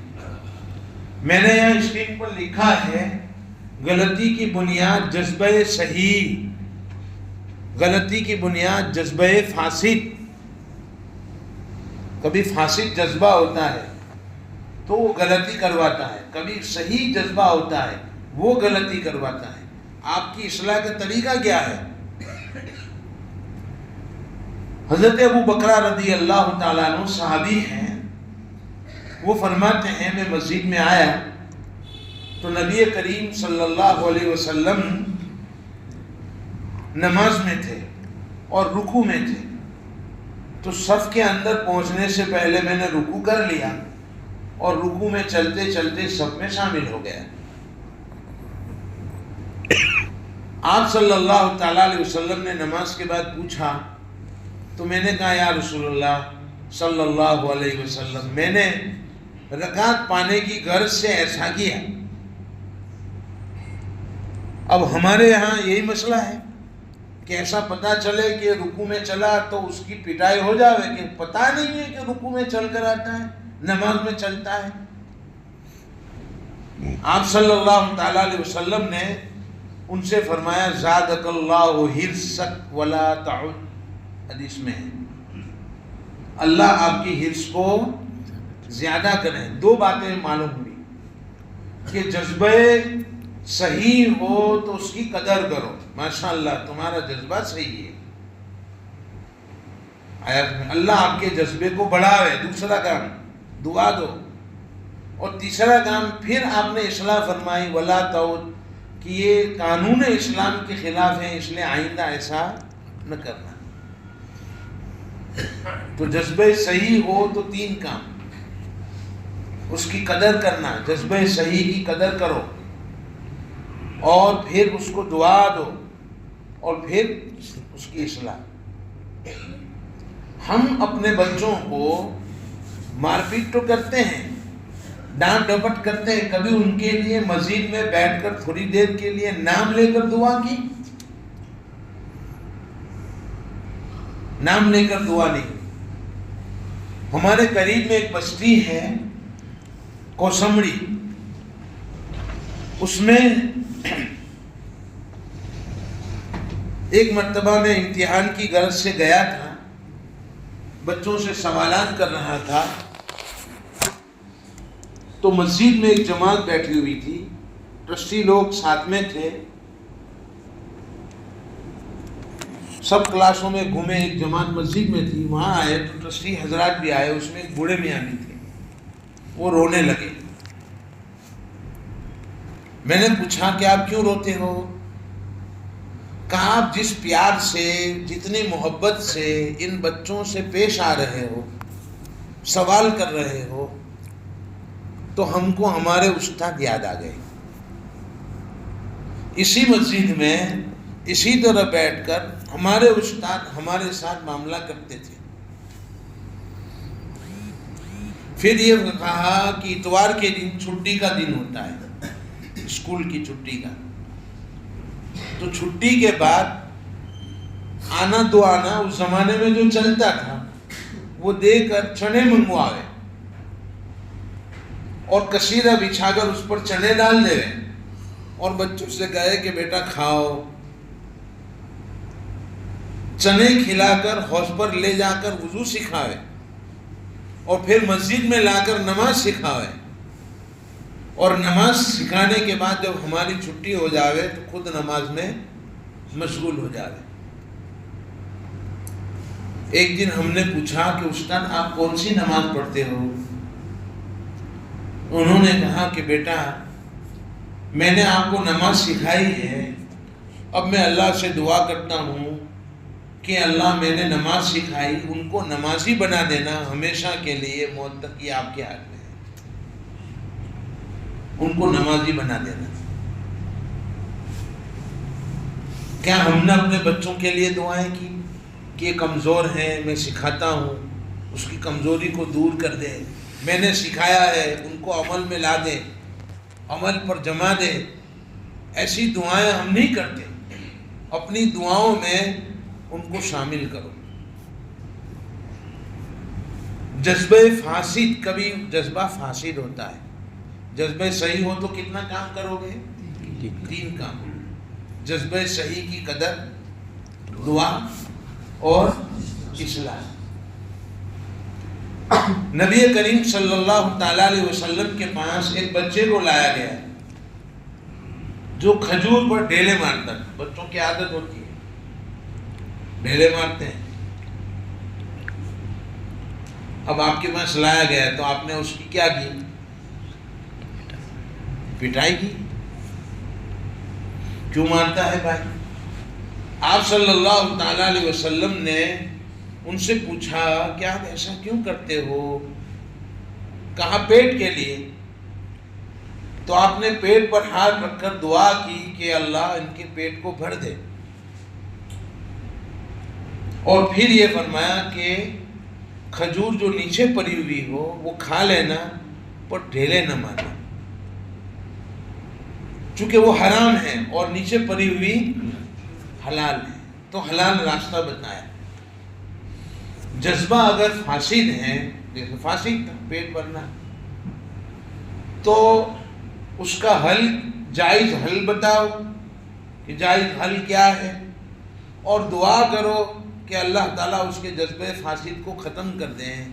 میں نے یہاں اسکرین پر لکھا ہے، غلطی کی بنیاد جذبہ صحیح غلطی کی بنیاد جذبہ فاسد، کبھی فاسد جذبہ ہوتا ہے تو وہ غلطی کرواتا ہے، کبھی صحیح جذبہ ہوتا ہے وہ غلطی کرواتا ہے۔ آپ کی اصلاح کا طریقہ کیا ہے؟ حضرت ابو بکر رضی اللہ تعالیٰ عنہ صحابی ہیں، وہ فرماتے ہیں میں مسجد میں آیا تو نبی کریم صلی اللہ علیہ وسلم نماز میں تھے اور رکوع میں تھے، تو صف کے اندر پہنچنے سے پہلے میں نے رکوع کر لیا اور رکوع میں چلتے چلتے صف میں شامل ہو گیا۔ آپ صلی اللہ تعالیٰ علیہ وسلم نے نماز کے بعد پوچھا تو میں نے کہا یا رسول اللہ صلی اللہ علیہ وسلم، میں نے رکعت پانے کی غرض سے ایسا کیا۔ اب ہمارے یہاں یہی مسئلہ ہے کہ ایسا پتہ چلے کہ رکوع میں چلا تو اس کی پٹائی ہو جاوے کہ پتہ نہیں ہے کہ رکوع میں چل کر آتا ہے، نماز میں چلتا ہے۔ آپ صلی اللہ تعالیٰ علیہ وسلم نے ان سے فرمایا زادک اللہ حرصک ولا تعد، حدیث میں ہے اللہ آپ کی حرص کو زیادہ کریں۔ دو باتیں معلوم ہوئی کہ جذبہ صحیح ہو تو اس کی قدر کرو، ماشاءاللہ تمہارا جذبہ صحیح ہے، اللہ آپ کے جذبے کو بڑھاوے۔ دوسرا کام دعا دو، اور تیسرا کام پھر آپ نے اصلاح فرمائی ولا تعد، کہ یہ قانون اسلام کے خلاف ہے اس لیے آئندہ ایسا نہ کرنا۔ تو جذبہ صحیح ہو تو تین کام، اس کی قدر کرنا، جذبہ صحیح کی قدر کرو، اور پھر اس کو دعا دو، اور پھر اس کی اصلاح۔ ہم اپنے بچوں کو مار پیٹ تو کرتے ہیں، ڈانٹ ڈپٹ کرتے ہیں، کبھی ان کے لیے مسجد میں بیٹھ کر تھوڑی دیر کے لیے نام لے کر دعا کی؟ نام لے کر دعا نہیں۔ ہمارے قریب میں ایک بستی ہے کوسمڑی، اس میں ایک مرتبہ میں امتحان کی غرض سے گیا تھا، بچوں سے سوالات کر رہا تھا، تو مسجد میں ایک جماعت بیٹھی ہوئی تھی، ٹرسٹی لوگ ساتھ میں تھے، سب کلاسوں میں گھومے، ایک جماعت مسجد میں تھی، وہاں آئے تو ٹرسٹی حضرات بھی آئے، اس میں ایک بوڑھے میاں بھی تھے، وہ رونے لگے۔ میں نے پوچھا کہ آپ کیوں روتے ہو؟ کہا آپ جس پیار سے، جتنی محبت سے ان بچوں سے پیش آ رہے ہو، سوال کر رہے ہو، تو ہم کو ہمارے استاد یاد آ گئے۔ اسی مسجد میں اسی طرح بیٹھ کر ہمارے استاد ہمارے ساتھ معاملہ کرتے تھے۔ پھر یہ کہا کہ اتوار کے دن چھٹی کا دن ہوتا ہے، اسکول کی چھٹی کا، تو چھٹی کے بعد آنا دو آنا اس زمانے میں جو چلتا تھا وہ دے کر چنے منگواوے اور کشیدہ بچھا کر اس پر چنے ڈال دے، اور بچوں سے کہے کہ بیٹا کھاؤ، چنے کھلا کر حوض پر لے جا کر وضو سکھاوے، اور پھر مسجد میں لا کر نماز سکھاوے، اور نماز سکھانے کے بعد جب ہماری چھٹی ہو جاوے تو خود نماز میں مشغول ہو جاوے۔ ایک دن ہم نے پوچھا کہ استاد آپ کون سی نماز پڑھتے ہو؟ انہوں نے کہا کہ بیٹا میں نے آپ کو نماز سکھائی ہے، اب میں اللہ سے دعا کرتا ہوں کہ اللہ میں نے نماز سکھائی، ان کو نمازی بنا دینا ہمیشہ کے لیے، موت تک یہ آپ کے ہاتھ میں ہے، ان کو نمازی بنا دینا۔ کیا ہم نے اپنے بچوں کے لیے دعائیں کی کہ یہ کمزور ہیں، میں سکھاتا ہوں، اس کی کمزوری کو دور کر دے، میں نے سکھایا ہے ان کو عمل میں لا دے، عمل پر جما دے؟ ایسی دعائیں ہم نہیں کرتے۔ اپنی دعاؤں میں ان کو شامل کرو۔ جذبہ فاسد، کبھی جذبہ فاسد ہوتا ہے، جذبہ صحیح ہو تو کتنا کام کرو گے؟ تین کام۔ جذبہ صحیح کی قدر، دعا اور اصلاح. نبی کریم صلی اللہ تعالیٰ علیہ وسلم کے پاس ایک بچے کو لایا گیا جو کھجور پر ڈھیلے مارتا تھا. بچوں کی عادت ہوتی ہے، ڈھیلے مارتے ہیں. اب آپ کے پاس لایا گیا تو آپ نے اس کی کیا کی؟ پٹائی کی. کیوں مارتا ہے بھائی؟ آپ صلی اللہ تعالیٰ علیہ وسلم نے ان سے پوچھا کہ آپ ایسا کیوں کرتے ہو؟ کہا پیٹ کے لیے. تو آپ نے پیٹ پر ہاتھ رکھ کر دعا کی کہ اللہ ان کے پیٹ کو بھر دے، اور پھر یہ فرمایا کہ کھجور جو نیچے پڑی ہوئی ہو وہ کھا لینا پر ڈھیلے نہ مارنا، چونکہ وہ حرام ہے اور نیچے پڑی ہوئی حلال ہے. تو حلال راستہ بتایا. جذبہ اگر فاسد ہے، جیسے فاسد تھا پیٹ بھرنا، تو اس کا حل، جائز حل بتاؤ کہ جائز حل کیا ہے، اور دعا کرو کہ اللہ تعالیٰ اس کے جذبے فاسد کو ختم کر دیں،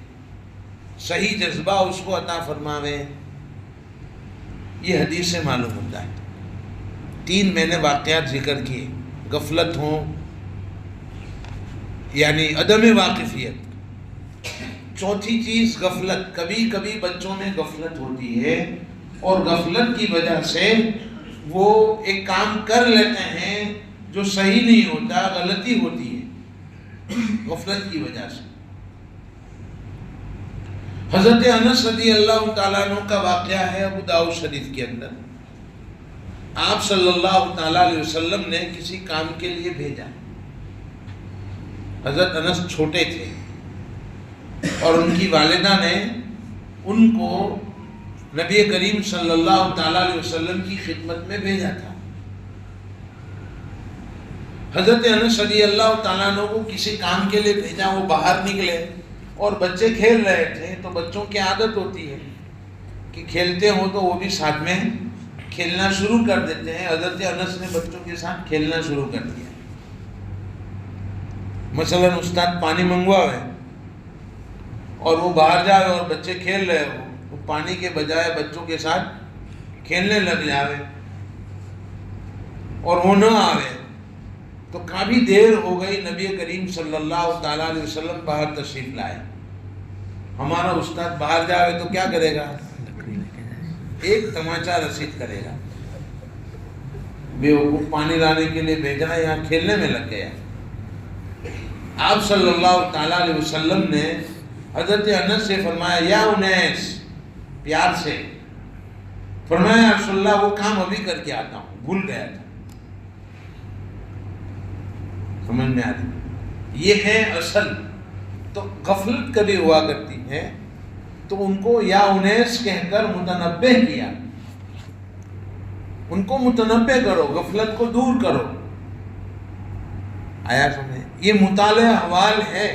صحیح جذبہ اس کو عطا فرماوے. یہ حدیث سے معلوم ہوتا ہے. 3 میں نے واقعات ذکر کیے. غفلت ہوں یعنی عدم واقفیت. چوتھی چیز غفلت. کبھی کبھی بچوں میں غفلت ہوتی ہے اور غفلت کی وجہ سے وہ ایک کام کر لیتے ہیں جو صحیح نہیں ہوتا، غلطی ہوتی ہے غفلت کی وجہ سے. حضرت انس رضی اللہ تعالیٰ عنہ کا واقعہ ہے ابو داؤد شریف کے اندر. آپ صلی اللہ تعالیٰ علیہ وسلم نے کسی کام کے لیے بھیجا. حضرت انس چھوٹے تھے اور ان کی والدہ نے ان کو نبی کریم صلی اللہ تعالیٰ علیہ وسلم کی خدمت میں بھیجا تھا. حضرت انس رضی اللہ تعالیٰ عنہ کو کسی کام کے لیے بھیجا. وہ باہر نکلے اور بچے کھیل رہے تھے. تو بچوں کی عادت ہوتی ہے کہ کھیلتے ہوں تو وہ بھی ساتھ میں کھیلنا شروع کر دیتے ہیں. حضرت انس نے بچوں کے ساتھ کھیلنا شروع کر دیا. مثلا استاد پانی منگواوے اور وہ باہر جائے اور بچے کھیل رہے ہو، وہ پانی کے بجائے بچوں کے ساتھ کھیلنے لگ جاوے اور وہ نہ آوے. تو کافی دیر ہو گئی. نبی کریم صلی اللہ تعالیٰ علیہ وسلم باہر تشریف لائے. ہمارا استاد باہر جاوے تو کیا کرے گا؟ ایک تماچا رسید کرے گا. بیوقوف پانی لانے کے لیے بھیجا، یہاں کھیلنے میں لگ گیا. آپ صلی اللہ تعالیٰ علیہ وسلم نے حضرت انس سے فرمایا یا انیس، پیار سے فرمایا یا رسول اللہ وہ کام ابھی کر کے آتا ہوں، بھول گیا تھا. سمجھ میں آ رہی؟ یہ ہے اصل. تو غفلت کبھی ہوا کرتی ہے تو ان کو یا انیس کہہ کر متنبہ کیا. ان کو متنبہ کرو، غفلت کو دور کرو. آیا سمجھے؟ یہ مطالعہ احوال ہے.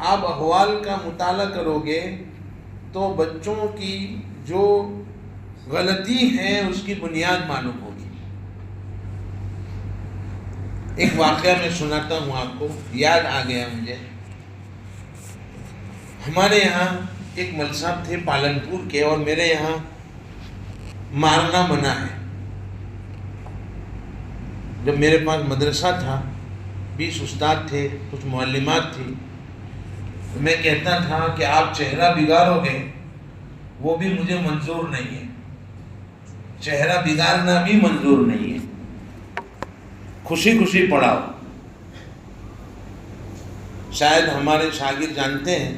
آپ احوال کا مطالعہ کرو گے تو بچوں کی جو غلطی ہے اس کی بنیاد معلوم ہوگی. ایک واقعہ میں سناتا ہوں آپ کو، یاد آ گیا مجھے. ہمارے یہاں ایک مل صاحب تھے پالنپور کے، اور میرے یہاں مارنا منع ہے. جب میرے پاس مدرسہ تھا، 20 استاد تھے، کچھ معلمات تھی، میں کہتا تھا کہ آپ چہرہ بگاڑو گے وہ بھی مجھے منظور نہیں ہے. چہرہ بگاڑنا بھی منظور نہیں ہے. خوشی خوشی پڑھاؤ. شاید ہمارے شاگرد جانتے ہیں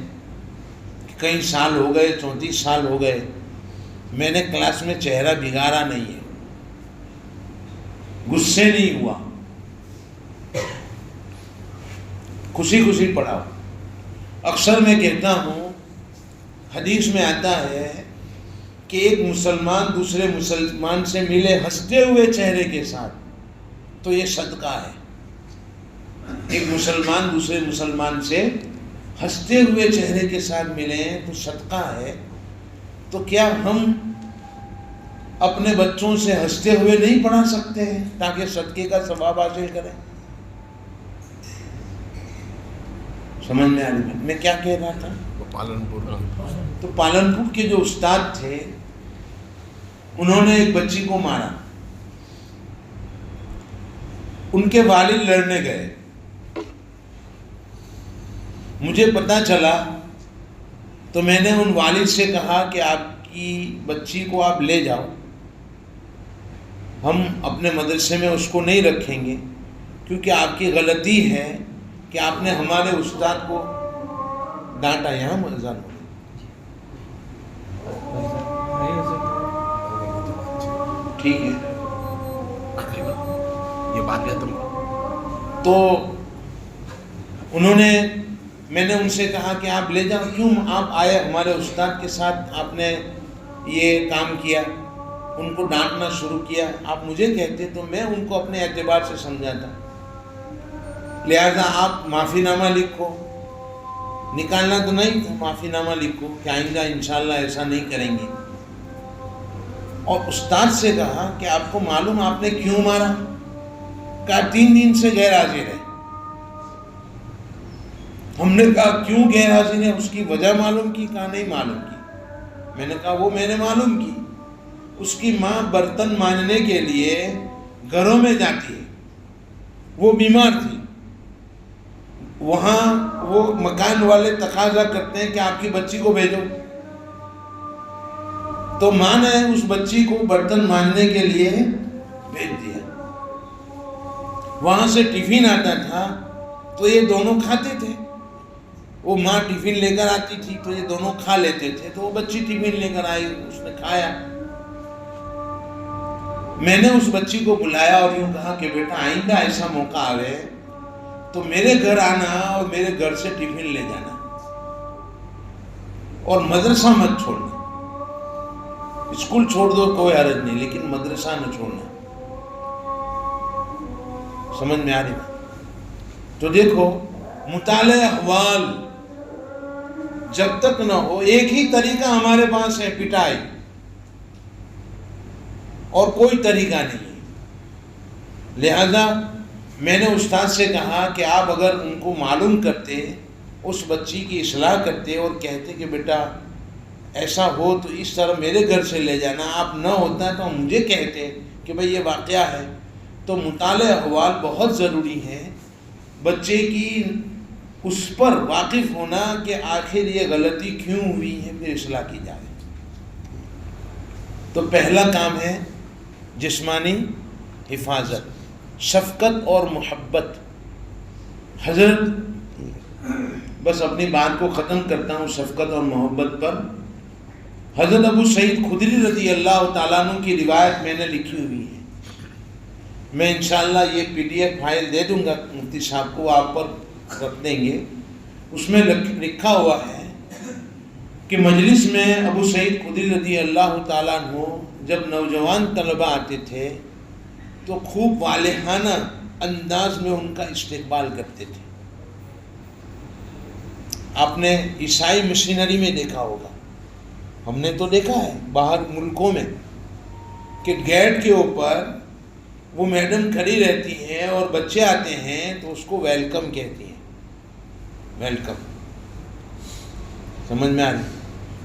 کہ کئی سال ہو گئے، 34 سال ہو گئے، میں نے کلاس میں چہرہ بگاڑا نہیں ہے، غصے نہیں ہوا، خوشی خوشی پڑھاؤ. اکثر میں کہتا ہوں، حدیث میں آتا ہے کہ ایک مسلمان دوسرے مسلمان سے ملے ہنستے ہوئے چہرے کے ساتھ تو یہ صدقہ ہے. ایک مسلمان دوسرے مسلمان سے ہنستے ہوئے چہرے کے ساتھ ملیں تو صدقہ ہے. تو کیا ہم اپنے بچوں سے ہنستے ہوئے نہیں پڑھا سکتے ہیں تاکہ صدقے کا ثواب حاصل کریں؟ سمجھ میں آ رہی ہے میں کیا کہہ رہا تھا؟ تو پالنپور کے جو استاد تھے انہوں نے ایک بچی کو مارا. ان کے والد لڑنے گئے. مجھے پتا چلا تو میں نے ان والد سے کہا کہ آپ کی بچی کو آپ لے جاؤ, ہم اپنے مدرسے میں اس کو نہیں رکھیں گے, کیونکہ آپ کی غلطی ہے کہ آپ نے ہمارے استاد کو ڈانٹا. یہاں اذان ہو ٹھیک ہے یہ بات ہے. تو انہوں نے, میں نے ان سے کہا کہ آپ لے جاؤ. کیوں آپ آئے ہمارے استاد کے ساتھ, آپ نے یہ کام کیا, ان کو ڈانٹنا شروع کیا. آپ مجھے کہتے تو میں ان کو اپنے اعتبار سے سمجھاتا. لہذا آپ معافی نامہ لکھو. نکالنا تو نہیں تھا, معافی نامہ لکھو کہ آئندہ انشاءاللہ ایسا نہیں کریں گے. اور استاد سے کہا کہ آپ کو معلوم آپ نے کیوں مارا؟ کہا 3 دن سے غیر حاضر ہے. ہم نے کہا کیوں غیر حاضر ہے, اس کی وجہ معلوم کی؟ کہا نہیں معلوم کی. میں نے کہا وہ میں نے معلوم کی. اس کی ماں برتن مانجنے کے لیے گھروں میں جاتی ہے, وہ بیمار تھی. وہاں وہ مکان والے تقاضا کرتے ہیں کہ آپ کی بچی کو بھیجو. تو ماں نے اس بچی کو برتن مانجنے کے لیے بھیج دیا. وہاں سے ٹفن آتا تھا تو یہ دونوں کھاتے تھے. وہ ماں ٹفن لے کر آتی تھی تو یہ دونوں کھا لیتے تھے. تو وہ بچی ٹفن لے کر آئی, اس نے کھایا. میں نے اس بچی کو بلایا اور یوں کہا کہ بیٹا آئندہ ایسا موقع آئے تو میرے گھر آنا اور میرے گھر سے ٹفن لے جانا, اور مدرسہ مت چھوڑنا. اسکول چھوڑ دو کوئی حرج نہیں, لیکن مدرسہ نہ چھوڑنا. سمجھ میں آ رہی بات؟ تو دیکھو مطالعہ احوال جب تک نہ ہو, ایک ہی طریقہ ہمارے پاس ہے, پٹائی, اور کوئی طریقہ نہیں ہے. لہذا میں نے استاد سے کہا کہ آپ اگر ان کو معلوم کرتے, اس بچی کی اصلاح کرتے اور کہتے کہ بیٹا ایسا ہو تو اس طرح میرے گھر سے لے جانا, آپ نہ ہوتا تو مجھے کہتے کہ بھئی یہ واقعہ ہے. تو مطالعہ احوال بہت ضروری ہے, بچے کی اس پر واقف ہونا کہ آخر یہ غلطی کیوں ہوئی ہے, پھر اصلاح کی جائے. تو پہلا کام ہے جسمانی حفاظت, شفقت اور محبت. حضرت, بس اپنی بات کو ختم کرتا ہوں شفقت اور محبت پر. حضرت ابو سعید خدری رضی اللہ تعالیٰ عنہ کی روایت میں نے لکھی ہوئی ہے. میں انشاءاللہ یہ PDF فائل دے دوں گا مفتی صاحب کو, آپ پر رکھ دیں گے. اس میں لکھا ہوا ہے کہ مجلس میں ابو سعید خدری رضی اللہ تعالیٰ عنہ جب نوجوان طلبہ آتے تھے تو خوب والہانہ انداز میں ان کا استقبال کرتے تھے. آپ نے عیسائی مشینری میں دیکھا ہوگا, ہم نے تو دیکھا ہے باہر ملکوں میں, کہ گیٹ کے اوپر وہ میڈم کھڑی رہتی ہیں اور بچے آتے ہیں تو اس کو ویلکم کہتی ہیں, ویلکم. سمجھ میں آ رہی؟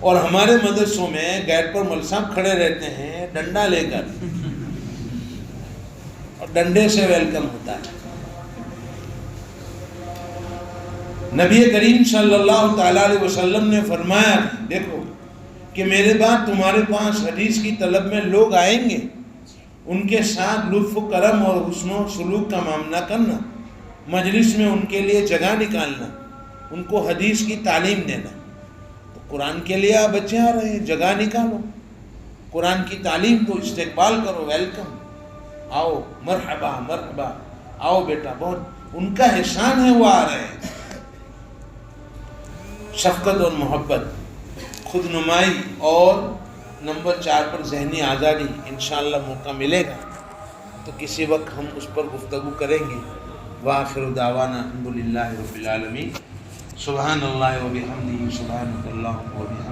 اور ہمارے مدرسوں میں گیٹ پر مول صاحب کھڑے رہتے ہیں ڈنڈا لے کر, اور ڈنڈے سے ویلکم ہوتا ہے. نبی کریم صلی اللہ تعالیٰ علیہ وسلم نے فرمایا, دیکھو کہ میرے بعد تمہارے پاس حدیث کی طلب میں لوگ آئیں گے, ان کے ساتھ لطف و کرم اور حسن و سلوک کا معاملہ کرنا, مجلس میں ان کے لیے جگہ نکالنا, ان کو حدیث کی تعلیم دینا. تو قرآن کے لیے آپ بچے آ رہے ہیں, جگہ نکالو, قرآن کی تعلیم تو استقبال کرو, ویلکم, آؤ, مرحبا مرحبا, آؤ بیٹا, بہت ان کا احسان ہے وہ آ رہے ہیں. شفقت اور محبت, خود نمائی, اور نمبر 4 پر ذہنی آزادی. انشاءاللہ موقع ملے گا تو کسی وقت ہم اس پر گفتگو کریں گے. وآخر دعوانا الحمدللہ رب العالمین. سبحان اللہ و بحمدہ, سبحانک اللہم و بحمدک.